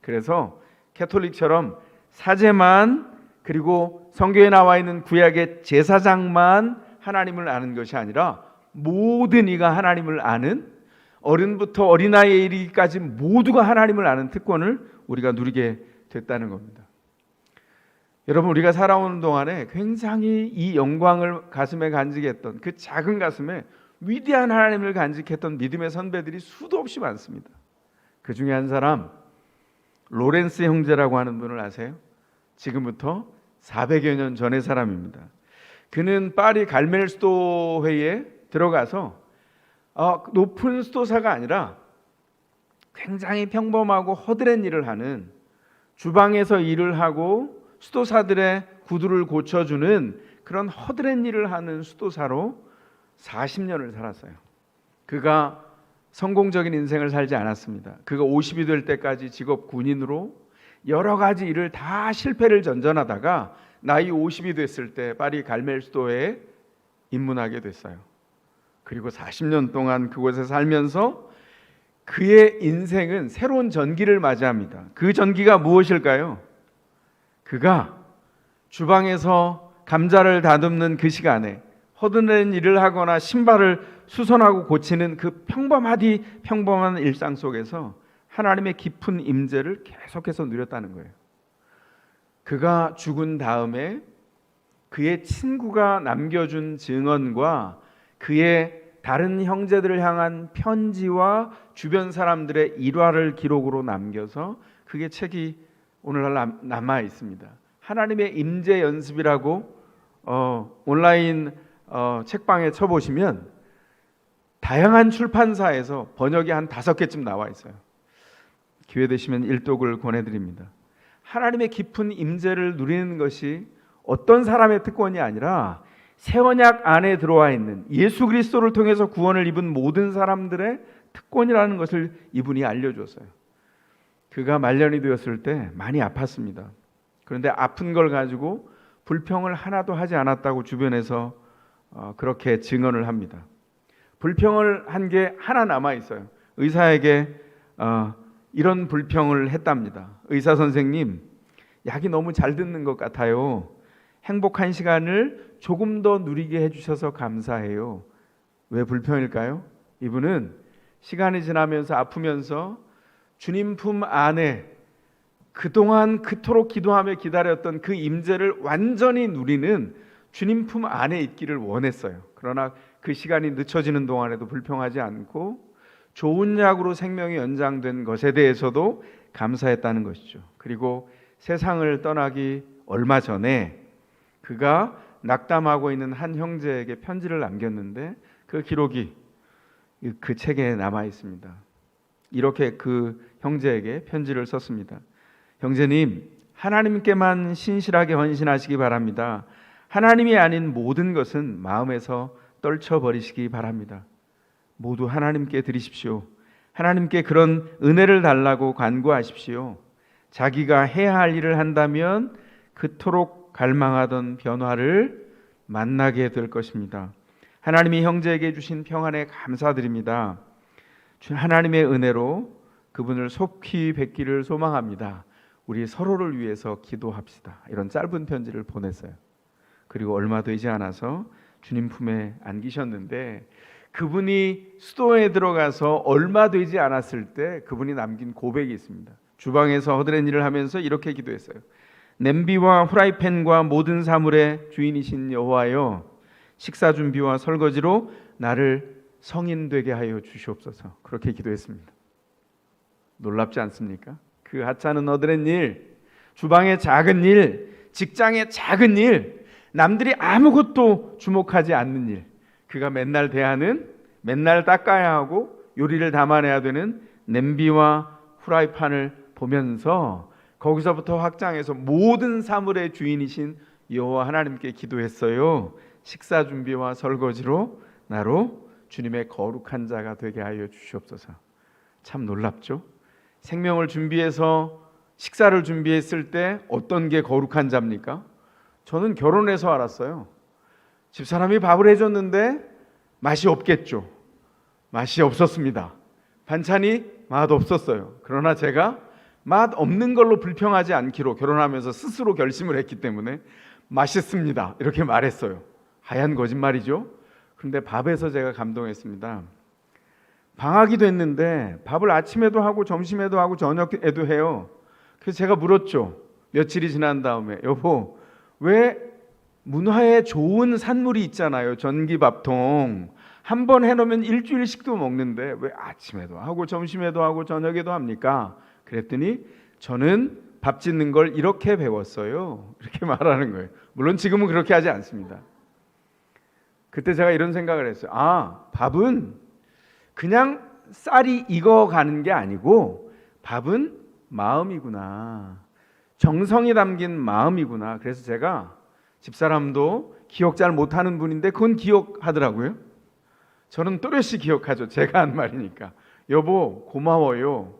E: 그래서 캐톨릭처럼 사제만, 그리고 성경에 나와 있는 구약의 제사장만 하나님을 아는 것이 아니라 모든 이가 하나님을 아는, 어른부터 어린아이에 이르기까지 모두가 하나님을 아는 특권을 우리가 누리게 됐다는 겁니다. 여러분, 우리가 살아오는 동안에 굉장히 이 영광을 가슴에 간직했던, 그 작은 가슴에 위대한 하나님을 간직했던 믿음의 선배들이 수도 없이 많습니다. 그 중에 한 사람, 로렌스 형제라고 하는 분을 아세요? 지금부터 400여 년 전의 사람입니다. 그는 파리 갈멜 수도회에 들어가서 높은 수도사가 아니라 굉장히 평범하고 허드렛 일을 하는, 주방에서 일을 하고 수도사들의 구두를 고쳐주는 그런 허드렛 일을 하는 수도사로 40년을 살았어요. 그가 성공적인 인생을 살지 않았습니다. 그가 50이 될 때까지 직업 군인으로 여러 가지 일을 다 실패를 전전하다가 나이 50이 됐을 때 파리 갈멜 수도에 입문하게 됐어요. 그리고 40년 동안 그곳에 살면서 그의 인생은 새로운 전기를 맞이합니다. 그 전기가 무엇일까요? 그가 주방에서 감자를 다듬는 그 시간에 허드렛 일을 하거나 신발을 수선하고 고치는 그 평범한 일상 속에서 하나님의 깊은 임재를 계속해서 누렸다는 거예요. 그가 죽은 다음에 그의 친구가 남겨준 증언과 그의 다른 형제들을 향한 편지와 주변 사람들의 일화를 기록으로 남겨서 그게 책이 오늘날 남아 있습니다. 하나님의 임재 연습이라고 온라인 책방에 쳐보시면 다양한 출판사에서 번역이 한 5개쯤 나와 있어요. 기회 되시면 일독을 권해드립니다. 하나님의 깊은 임재를 누리는 것이 어떤 사람의 특권이 아니라 새 언약 안에 들어와 있는 예수 그리스도를 통해서 구원을 입은 모든 사람들의 특권이라는 것을 이분이 알려줬어요. 그가 말년이 되었을 때 많이 아팠습니다. 그런데 아픈 걸 가지고 불평을 하나도 하지 않았다고 주변에서 그렇게 증언을 합니다. 불평을 한 게 하나 남아 있어요. 의사에게 이런 불평을 했답니다. 의사 선생님, 약이 너무 잘 듣는 것 같아요. 행복한 시간을 조금 더 누리게 해주셔서 감사해요. 왜 불평일까요? 이분은 시간이 지나면서 아프면서 주님 품 안에 그동안 그토록 기도하며 기다렸던 그 임재를 완전히 누리는 주님 품 안에 있기를 원했어요. 그러나 그 시간이 늦춰지는 동안에도 불평하지 않고 좋은 약으로 생명이 연장된 것에 대해서도 감사했다는 것이죠. 그리고 세상을 떠나기 얼마 전에 그가 낙담하고 있는 한 형제에게 편지를 남겼는데 그 기록이 그 책에 남아 있습니다. 이렇게 그 형제에게 편지를 썼습니다. 형제님, 하나님께만 신실하게 헌신하시기 바랍니다. 하나님이 아닌 모든 것은 마음에서 떨쳐버리시기 바랍니다. 모두 하나님께 드리십시오. 하나님께 그런 은혜를 달라고 간구하십시오. 자기가 해야 할 일을 한다면 그토록 갈망하던 변화를 만나게 될 것입니다. 하나님이 형제에게 주신 평안에 감사드립니다. 하나님의 은혜로 그분을 속히 뵙기를 소망합니다. 우리 서로를 위해서 기도합시다. 이런 짧은 편지를 보냈어요. 그리고 얼마 되지 않아서 주님 품에 안기셨는데 그분이 수도에 들어가서 얼마 되지 않았을 때 그분이 남긴 고백이 있습니다. 주방에서 허드렛 일을 하면서 이렇게 기도했어요. 냄비와 후라이팬과 모든 사물의 주인이신 여호와여, 식사 준비와 설거지로 나를 성인 되게 하여 주시옵소서. 그렇게 기도했습니다. 놀랍지 않습니까? 그 하찮은 허드렛 일, 주방의 작은 일, 직장의 작은 일, 남들이 아무것도 주목하지 않는 일, 그가 맨날 대하는, 맨날 닦아야 하고 요리를 담아내야 되는 냄비와 후라이팬을 보면서 거기서부터 확장해서 모든 사물의 주인이신 여호와 하나님께 기도했어요. 식사 준비와 설거지로 나로 주님의 거룩한 자가 되게 하여 주시옵소서. 참 놀랍죠? 생명을 준비해서 식사를 준비했을 때 어떤 게 거룩한 자입니까? 저는 결혼해서 알았어요. 집사람이 밥을 해줬는데 맛이 없겠죠. 맛이 없었습니다. 반찬이 맛 없었어요. 그러나 제가 맛 없는 걸로 불평하지 않기로 결혼하면서 스스로 결심을 했기 때문에 맛있습니다. 이렇게 말했어요. 하얀 거짓말이죠. 그런데 밥에서 제가 감동했습니다. 방학이 됐는데 밥을 아침에도 하고 점심에도 하고 저녁에도 해요. 그래서 제가 물었죠. 며칠이 지난 다음에 여보, 왜 문화에 좋은 산물이 있잖아요. 전기밥통. 한 번 해놓으면 일주일씩도 먹는데 왜 아침에도 하고 점심에도 하고 저녁에도 합니까? 그랬더니 저는 밥 짓는 걸 이렇게 배웠어요. 이렇게 말하는 거예요. 물론 지금은 그렇게 하지 않습니다. 그때 제가 이런 생각을 했어요. 밥은 그냥 쌀이 익어가는 게 아니고 밥은 마음이구나. 정성이 담긴 마음이구나. 그래서 제가 집사람도 기억 잘 못하는 분인데 그건 기억하더라고요. 저는 또렷이 기억하죠. 제가 한 말이니까. 여보 고마워요.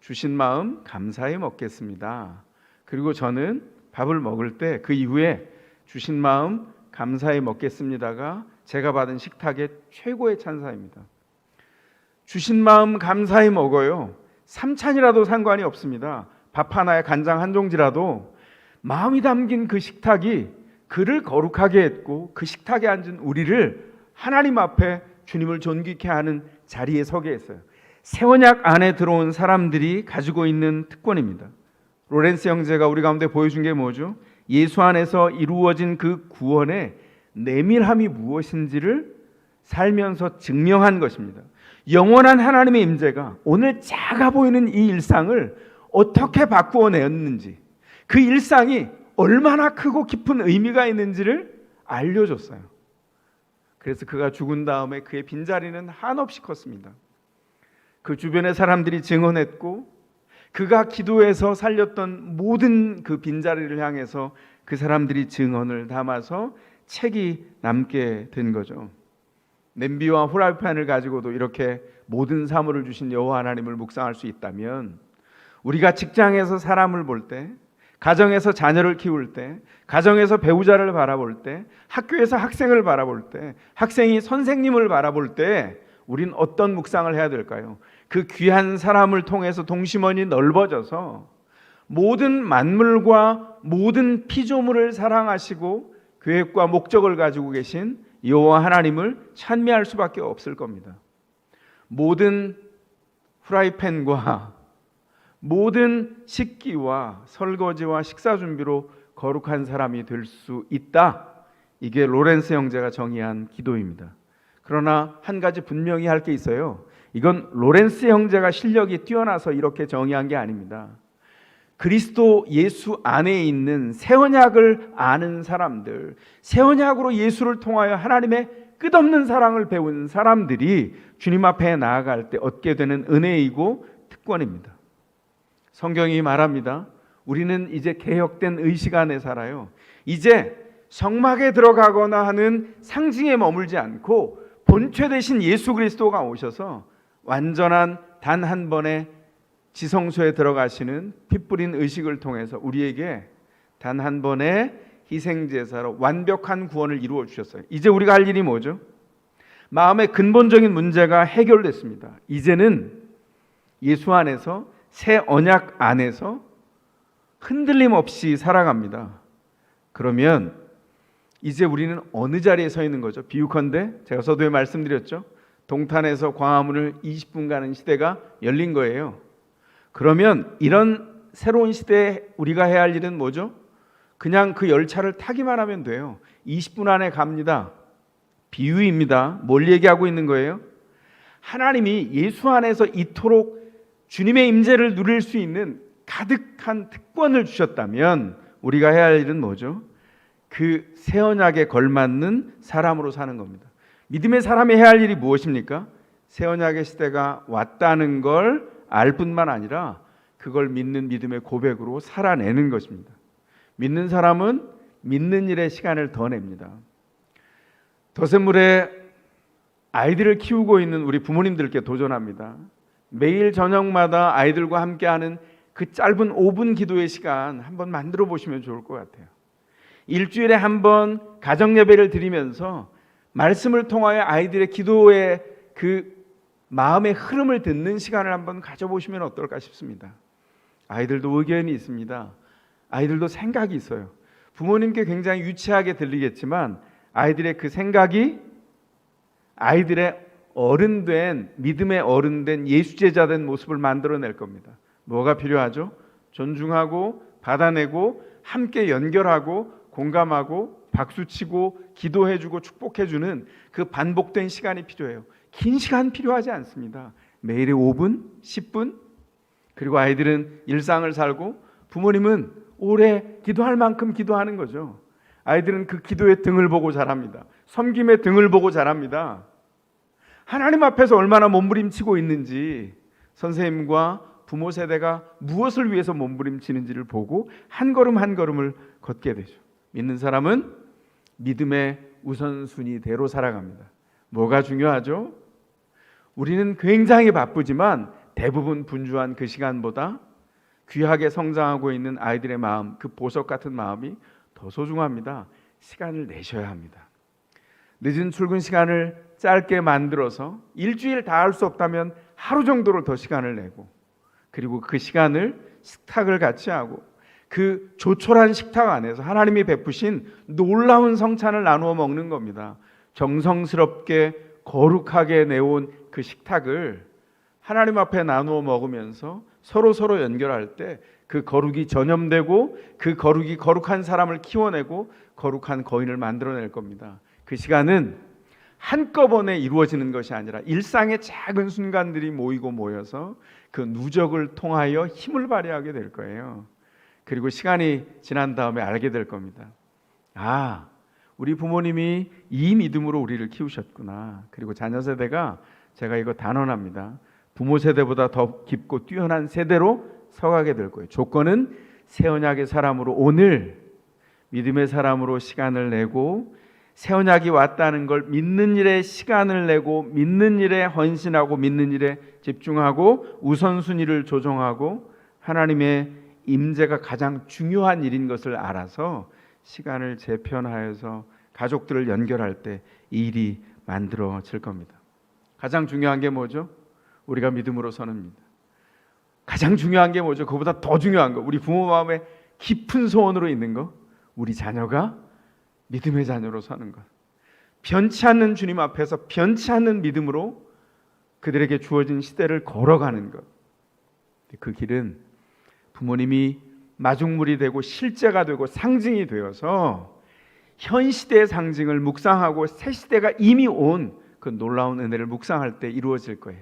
E: 주신 마음 감사히 먹겠습니다. 그리고 저는 밥을 먹을 때 그 이후에 주신 마음 감사히 먹겠습니다가 제가 받은 식탁의 최고의 찬사입니다. 주신 마음 감사히 먹어요. 3찬이라도 상관이 없습니다. 밥 하나에 간장 한 종지라도 마음이 담긴 그 식탁이 그를 거룩하게 했고 그 식탁에 앉은 우리를 하나님 앞에 주님을 존귀케 하는 자리에 서게 했어요. 새 언약 안에 들어온 사람들이 가지고 있는 특권입니다. 로렌스 형제가 우리 가운데 보여준 게 뭐죠? 예수 안에서 이루어진 그 구원의 내밀함이 무엇인지를 살면서 증명한 것입니다. 영원한 하나님의 임재가 오늘 작아 보이는 이 일상을 어떻게 바꾸어 내었는지, 그 일상이 얼마나 크고 깊은 의미가 있는지를 알려줬어요. 그래서 그가 죽은 다음에 그의 빈자리는 한없이 컸습니다. 그 주변의 사람들이 증언했고 그가 기도해서 살렸던 모든 그 빈자리를 향해서 그 사람들이 증언을 담아서 책이 남게 된 거죠. 냄비와 후라이팬을 가지고도 이렇게 모든 사물을 주신 여호와 하나님을 묵상할 수 있다면 우리가 직장에서 사람을 볼 때 가정에서 자녀를 키울 때, 가정에서 배우자를 바라볼 때, 학교에서 학생을 바라볼 때, 학생이 선생님을 바라볼 때 우린 어떤 묵상을 해야 될까요? 그 귀한 사람을 통해서 동심원이 넓어져서 모든 만물과 모든 피조물을 사랑하시고 계획과 목적을 가지고 계신 여호와 하나님을 찬미할 수밖에 없을 겁니다. 모든 프라이팬과 모든 식기와 설거지와 식사 준비로 거룩한 사람이 될 수 있다. 이게 로렌스 형제가 정의한 기도입니다. 그러나 한 가지 분명히 할 게 있어요. 이건 로렌스 형제가 실력이 뛰어나서 이렇게 정의한 게 아닙니다. 그리스도 예수 안에 있는 새 언약을 아는 사람들, 새 언약으로 예수를 통하여 하나님의 끝없는 사랑을 배운 사람들이 주님 앞에 나아갈 때 얻게 되는 은혜이고 특권입니다. 성경이 말합니다. 우리는 이제 개혁된 의식 안에 살아요. 이제 성막에 들어가거나 하는 상징에 머물지 않고 본체 되신 예수 그리스도가 오셔서 완전한 단 한 번의 지성소에 들어가시는 피 뿌린 의식을 통해서 우리에게 단 한 번의 희생제사로 완벽한 구원을 이루어 주셨어요. 이제 우리가 할 일이 뭐죠? 마음의 근본적인 문제가 해결됐습니다. 이제는 예수 안에서 새 언약 안에서 흔들림 없이 살아갑니다. 그러면 이제 우리는 어느 자리에 서 있는 거죠? 비유컨대 제가 서두에 말씀드렸죠. 동탄에서 광화문을 20분 가는 시대가 열린 거예요. 그러면 이런 새로운 시대에 우리가 해야 할 일은 뭐죠? 그냥 그 열차를 타기만 하면 돼요. 20분 안에 갑니다. 비유입니다. 뭘 얘기하고 있는 거예요? 하나님이 예수 안에서 이토록 주님의 임재를 누릴 수 있는 가득한 특권을 주셨다면 우리가 해야 할 일은 뭐죠? 그 새 언약에 걸맞는 사람으로 사는 겁니다. 믿음의 사람이 해야 할 일이 무엇입니까? 새 언약의 시대가 왔다는 걸 알 뿐만 아니라 그걸 믿는 믿음의 고백으로 살아내는 것입니다. 믿는 사람은 믿는 일에 시간을 더 냅니다. 덧샘물에 아이들을 키우고 있는 우리 부모님들께 도전합니다. 매일 저녁마다 아이들과 함께하는 그 짧은 5분 기도의 시간 한번 만들어 보시면 좋을 것 같아요. 일주일에 한 번 가정 예배를 드리면서 말씀을 통하여 아이들의 기도의 그 마음의 흐름을 듣는 시간을 한번 가져보시면 어떨까 싶습니다. 아이들도 의견이 있습니다. 아이들도 생각이 있어요. 부모님께 굉장히 유치하게 들리겠지만 아이들의 그 생각이 아이들의 어른된 믿음의 어른된 예수 제자 된 모습을 만들어낼 겁니다. 뭐가 필요하죠? 존중하고 받아내고 함께 연결하고 공감하고 박수치고 기도해주고 축복해주는 그 반복된 시간이 필요해요. 긴 시간 필요하지 않습니다. 매일에 5분, 10분. 그리고 아이들은 일상을 살고 부모님은 오래 기도할 만큼 기도하는 거죠. 아이들은 그 기도의 등을 보고 자랍니다. 섬김의 등을 보고 자랍니다. 하나님 앞에서 얼마나 몸부림치고 있는지 선생님과 부모 세대가 무엇을 위해서 몸부림치는지를 보고 한 걸음 한 걸음을 걷게 되죠. 믿는 사람은 믿음의 우선순위대로 살아갑니다. 뭐가 중요하죠? 우리는 굉장히 바쁘지만 대부분 분주한 그 시간보다 귀하게 성장하고 있는 아이들의 마음, 그 보석 같은 마음이 더 소중합니다. 시간을 내셔야 합니다. 늦은 출근 시간을 짧게 만들어서 일주일 다 할 수 없다면 하루 정도를 더 시간을 내고 그리고 그 시간을 식탁을 같이 하고 그 조촐한 식탁 안에서 하나님이 베푸신 놀라운 성찬을 나누어 먹는 겁니다. 정성스럽게 거룩하게 내온 그 식탁을 하나님 앞에 나누어 먹으면서 서로 연결할 때 그 거룩이 전염되고 그 거룩이 거룩한 사람을 키워내고 거룩한 거인을 만들어낼 겁니다. 그 시간은 한꺼번에 이루어지는 것이 아니라 일상의 작은 순간들이 모여서 그 누적을 통하여 힘을 발휘하게 될 거예요. 그리고 시간이 지난 다음에 알게 될 겁니다. 아, 우리 부모님이 이 믿음으로 우리를 키우셨구나. 그리고 자녀 세대가 제가 이거 단언합니다. 부모 세대보다 더 깊고 뛰어난 세대로 서가게 될 거예요. 조건은 새 언약의 사람으로 오늘 믿음의 사람으로 시간을 내고 새 언약이 왔다는 걸 믿는 일에 시간을 내고 믿는 일에 헌신하고 믿는 일에 집중하고 우선순위를 조정하고 하나님의 임재가 가장 중요한 일인 것을 알아서 시간을 재편하여서 가족들을 연결할 때 이 일이 만들어질 겁니다. 가장 중요한 게 뭐죠? 우리가 믿음으로 서는입니다. 가장 중요한 게 뭐죠? 그보다 더 중요한 거, 우리 부모 마음에 깊은 소원으로 있는 거, 우리 자녀가 믿음의 자녀로 서는 것. 변치 않는 주님 앞에서 변치 않는 믿음으로 그들에게 주어진 시대를 걸어가는 것. 그 길은 부모님이 마중물이 되고 실제가 되고 상징이 되어서 현 시대의 상징을 묵상하고 새 시대가 이미 온 그 놀라운 은혜를 묵상할 때 이루어질 거예요.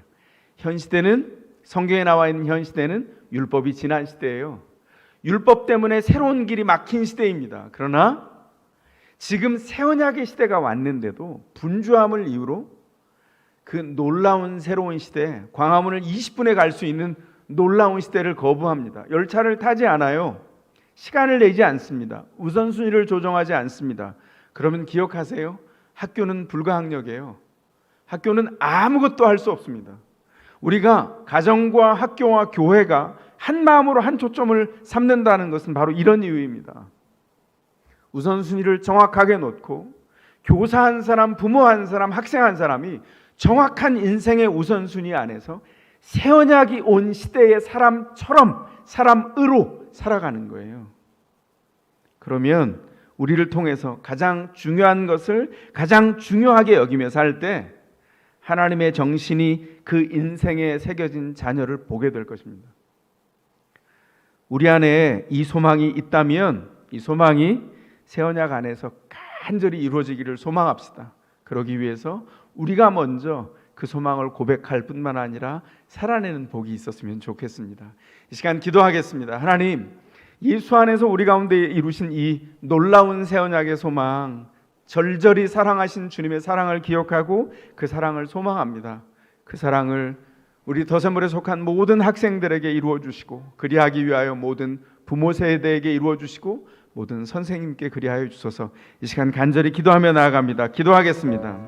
E: 현 시대는, 성경에 나와 있는 현 시대는 율법이 지난 시대예요. 율법 때문에 새로운 길이 막힌 시대입니다. 그러나 지금 새 언약의 시대가 왔는데도 분주함을 이유로 그 놀라운 새로운 시대, 광화문을 20분에 갈 수 있는 놀라운 시대를 거부합니다. 열차를 타지 않아요. 시간을 내지 않습니다. 우선순위를 조정하지 않습니다. 그러면 기억하세요. 학교는 불가항력이에요. 학교는 아무것도 할 수 없습니다. 우리가 가정과 학교와 교회가 한 마음으로 한 초점을 삼는다는 것은 바로 이런 이유입니다. 우선순위를 정확하게 놓고 교사 한 사람, 부모 한 사람, 학생 한 사람이 정확한 인생의 우선순위 안에서 새 언약이 온 시대의 사람처럼, 사람으로 살아가는 거예요. 그러면 우리를 통해서 가장 중요한 것을 가장 중요하게 여기며 살 때 하나님의 정신이 그 인생에 새겨진 자녀를 보게 될 것입니다. 우리 안에 이 소망이 있다면 이 소망이 새 언약 안에서 간절히 이루어지기를 소망합시다. 그러기 위해서 우리가 먼저 그 소망을 고백할 뿐만 아니라 살아내는 복이 있었으면 좋겠습니다. 이 시간 기도하겠습니다. 하나님, 예수 안에서 우리 가운데 이루신 이 놀라운 새 언약의 소망, 절절히 사랑하신 주님의 사랑을 기억하고 그 사랑을 소망합니다. 그 사랑을 우리 더샘물에 속한 모든 학생들에게 이루어 주시고, 그리하기 위하여 모든 부모 세대에게 이루어 주시고, 모든 선생님께 그리하여 주소서. 이 시간 간절히 기도하며 나아갑니다. 기도하겠습니다.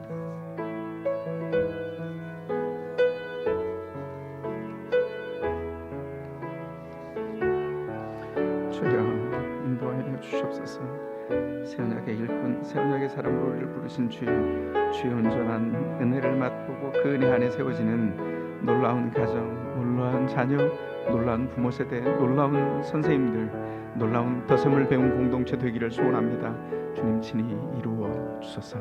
E: 주여, 인도하여 주시옵소서. 새 언약의 일꾼, 새 언약의 사람으로 우리를 부르신 주여, 주의 온전한 은혜를 맛보고 그 은혜 안에 세워지는 놀라운 가정, 놀라운 자녀, 놀라운 부모 세대, 놀라운 선생님들, 놀라운 더샘을 배운 공동체 되기를 소원합니다. 주님 친히 이루어 주소서.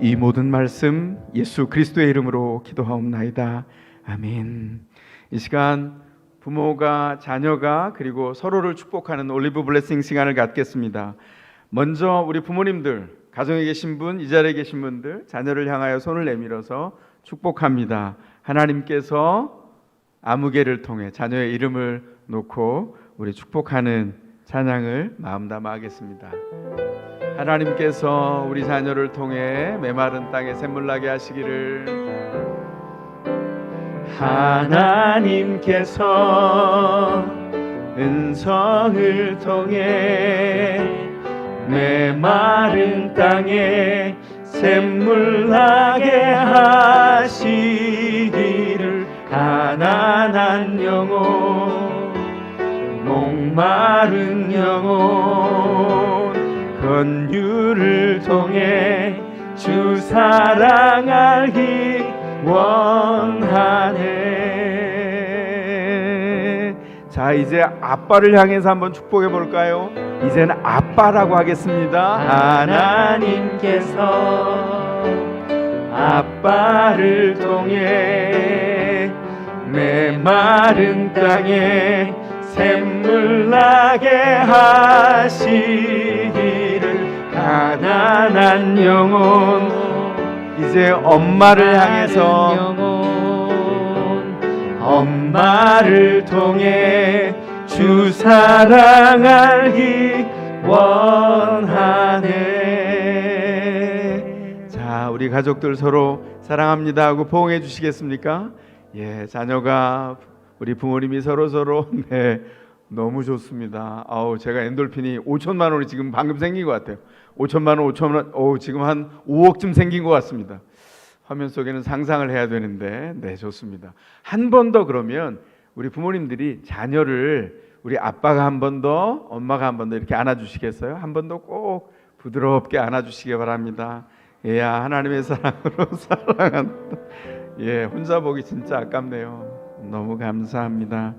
E: 이 모든 말씀 예수 그리스도의 이름으로 기도하옵나이다. 아멘. 이 시간 부모가 자녀가 그리고 서로를 축복하는 올리브 블레싱 시간을 갖겠습니다. 먼저 우리 부모님들, 가정에 계신 분, 이 자리에 계신 분들, 자녀를 향하여 손을 내밀어서 축복합니다. 하나님께서 아무개를 통해 자녀의 이름을 놓고 우리 축복하는 찬양을 마음 담아 하겠습니다. 하나님께서 우리 자녀를 통해 메마른 땅에 샘물 나게 하시기를. 하나님께서 은성을 통해 메마른 땅에 샘물 나게 하시기를. 가난한 영혼, 목마른 영혼, 건유를 통해 주 사랑 알기 원하네. 자, 이제 아빠를 향해서 한번 축복해 볼까요? 이제는 아빠라고 하겠습니다. 하나님께서 아빠를 통해 메마른 땅에 샘물 나게 하시기를. 가난한 영혼, 이제 엄마를 향해서 엄마를 통해 주 사랑 알기 원하네. 자, 우리 가족들 서로 사랑합니다 하고 포옹해 주시겠습니까? 예, 자녀가 우리 부모님이 서로 네, 너무 좋습니다. 제가 엔돌핀이 5천만 원이 지금 방금 생긴 것 같아요. 5천만 원, 지금 한 5억쯤 생긴 것 같습니다. 화면 속에는 상상을 해야 되는데, 네, 좋습니다. 한 번 더 그러면 우리 부모님들이 자녀를 우리 아빠가 한 번 더, 엄마가 한 번 더 이렇게 안아주시겠어요? 한 번 더 꼭 부드럽게 안아주시기 바랍니다. 얘야, 하나님의 사랑으로 사랑한다. 예, 혼자 보기 진짜 아깝네요. 너무 감사합니다.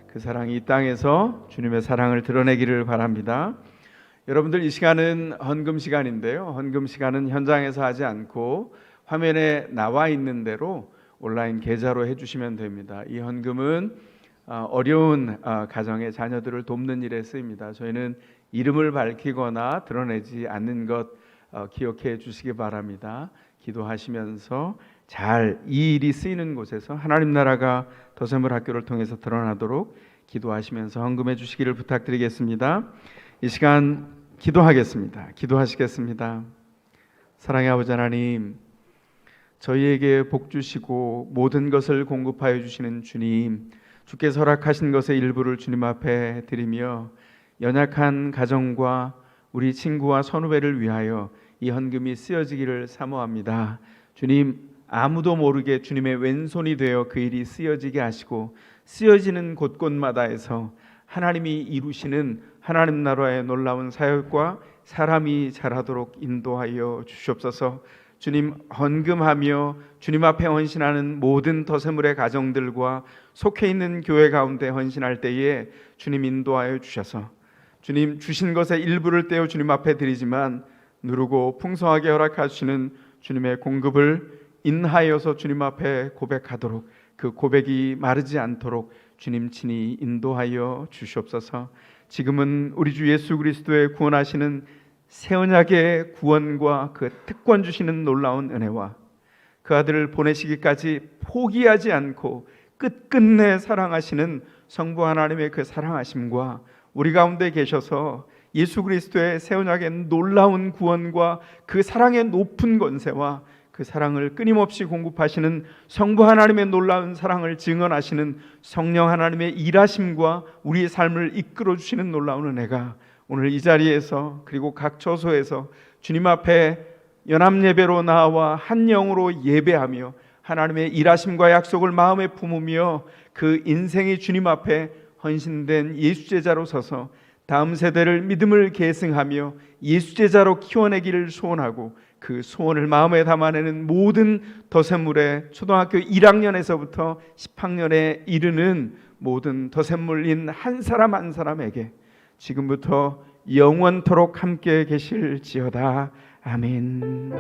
E: 그 사랑이 이 땅에서 주님의 사랑을 드러내기를 바랍니다. 여러분들, 이 시간은 헌금 시간인데요. 헌금 시간은 현장에서 하지 않고 화면에 나와 있는 대로 온라인 계좌로 해주시면 됩니다. 이 헌금은 어려운 가정의 자녀들을 돕는 일에 쓰입니다. 저희는 이름을 밝히거나 드러내지 않는 것 기억해 주시기 바랍니다. 기도하시면서 잘 이 일이 쓰이는 곳에서 하나님 나라가 더샘물 학교를 통해서 드러나도록 기도하시면서 헌금해 주시기를 부탁드리겠습니다. 이 시간 기도하겠습니다. 기도하시겠습니다. 사랑의 아버지 하나님, 저희에게 복 주시고 모든 것을 공급하여 주시는 주님, 주께서 허락하신 것의 일부를 주님 앞에 드리며 연약한 가정과 우리 친구와 선후배를 위하여 이 헌금이 쓰여지기를 사모합니다. 주님, 아무도 모르게 주님의 왼손이 되어 그 일이 쓰여지게 하시고 쓰여지는 곳곳마다에서 하나님이 이루시는 하나님 나라의 놀라운 사역과 사람이 자라도록 인도하여 주시옵소서. 주님, 헌금하며 주님 앞에 헌신하는 모든 더새물의 가정들과 속해 있는 교회 가운데 헌신할 때에 주님 인도하여 주셔서 주님 주신 것의 일부를 떼어 주님 앞에 드리지만 누르고 풍성하게 허락하시는 주님의 공급을 인하여서 주님 앞에 고백하도록, 그 고백이 마르지 않도록 주님 친히 인도하여 주시옵소서. 지금은 우리 주 예수 그리스도의 구원하시는 새 언약의 구원과 그 특권 주시는 놀라운 은혜와 그 아들을 보내시기까지 포기하지 않고 끝끝내 사랑하시는 성부 하나님의 그 사랑하심과 우리 가운데 계셔서 예수 그리스도의 새 언약의 놀라운 구원과 그 사랑의 높은 권세와 그 사랑을 끊임없이 공급하시는 성부 하나님의 놀라운 사랑을 증언하시는 성령 하나님의 일하심과 우리의 삶을 이끌어 주시는 놀라운 은혜가 오늘 이 자리에서 그리고 각 처소에서 주님 앞에 연합예배로 나와 한 영으로 예배하며 하나님의 일하심과 약속을 마음에 품으며 그 인생이 주님 앞에 헌신된 예수제자로 서서 다음 세대를 믿음을 계승하며 예수제자로 키워내기를 소원하고 그 소원을 마음에 담아내는 모든 더샘물의 초등학교 1학년에서부터 10학년에 이르는 모든 더샘물인 한 사람 한 사람에게 지금부터 영원토록 함께 계실지어다. 아멘.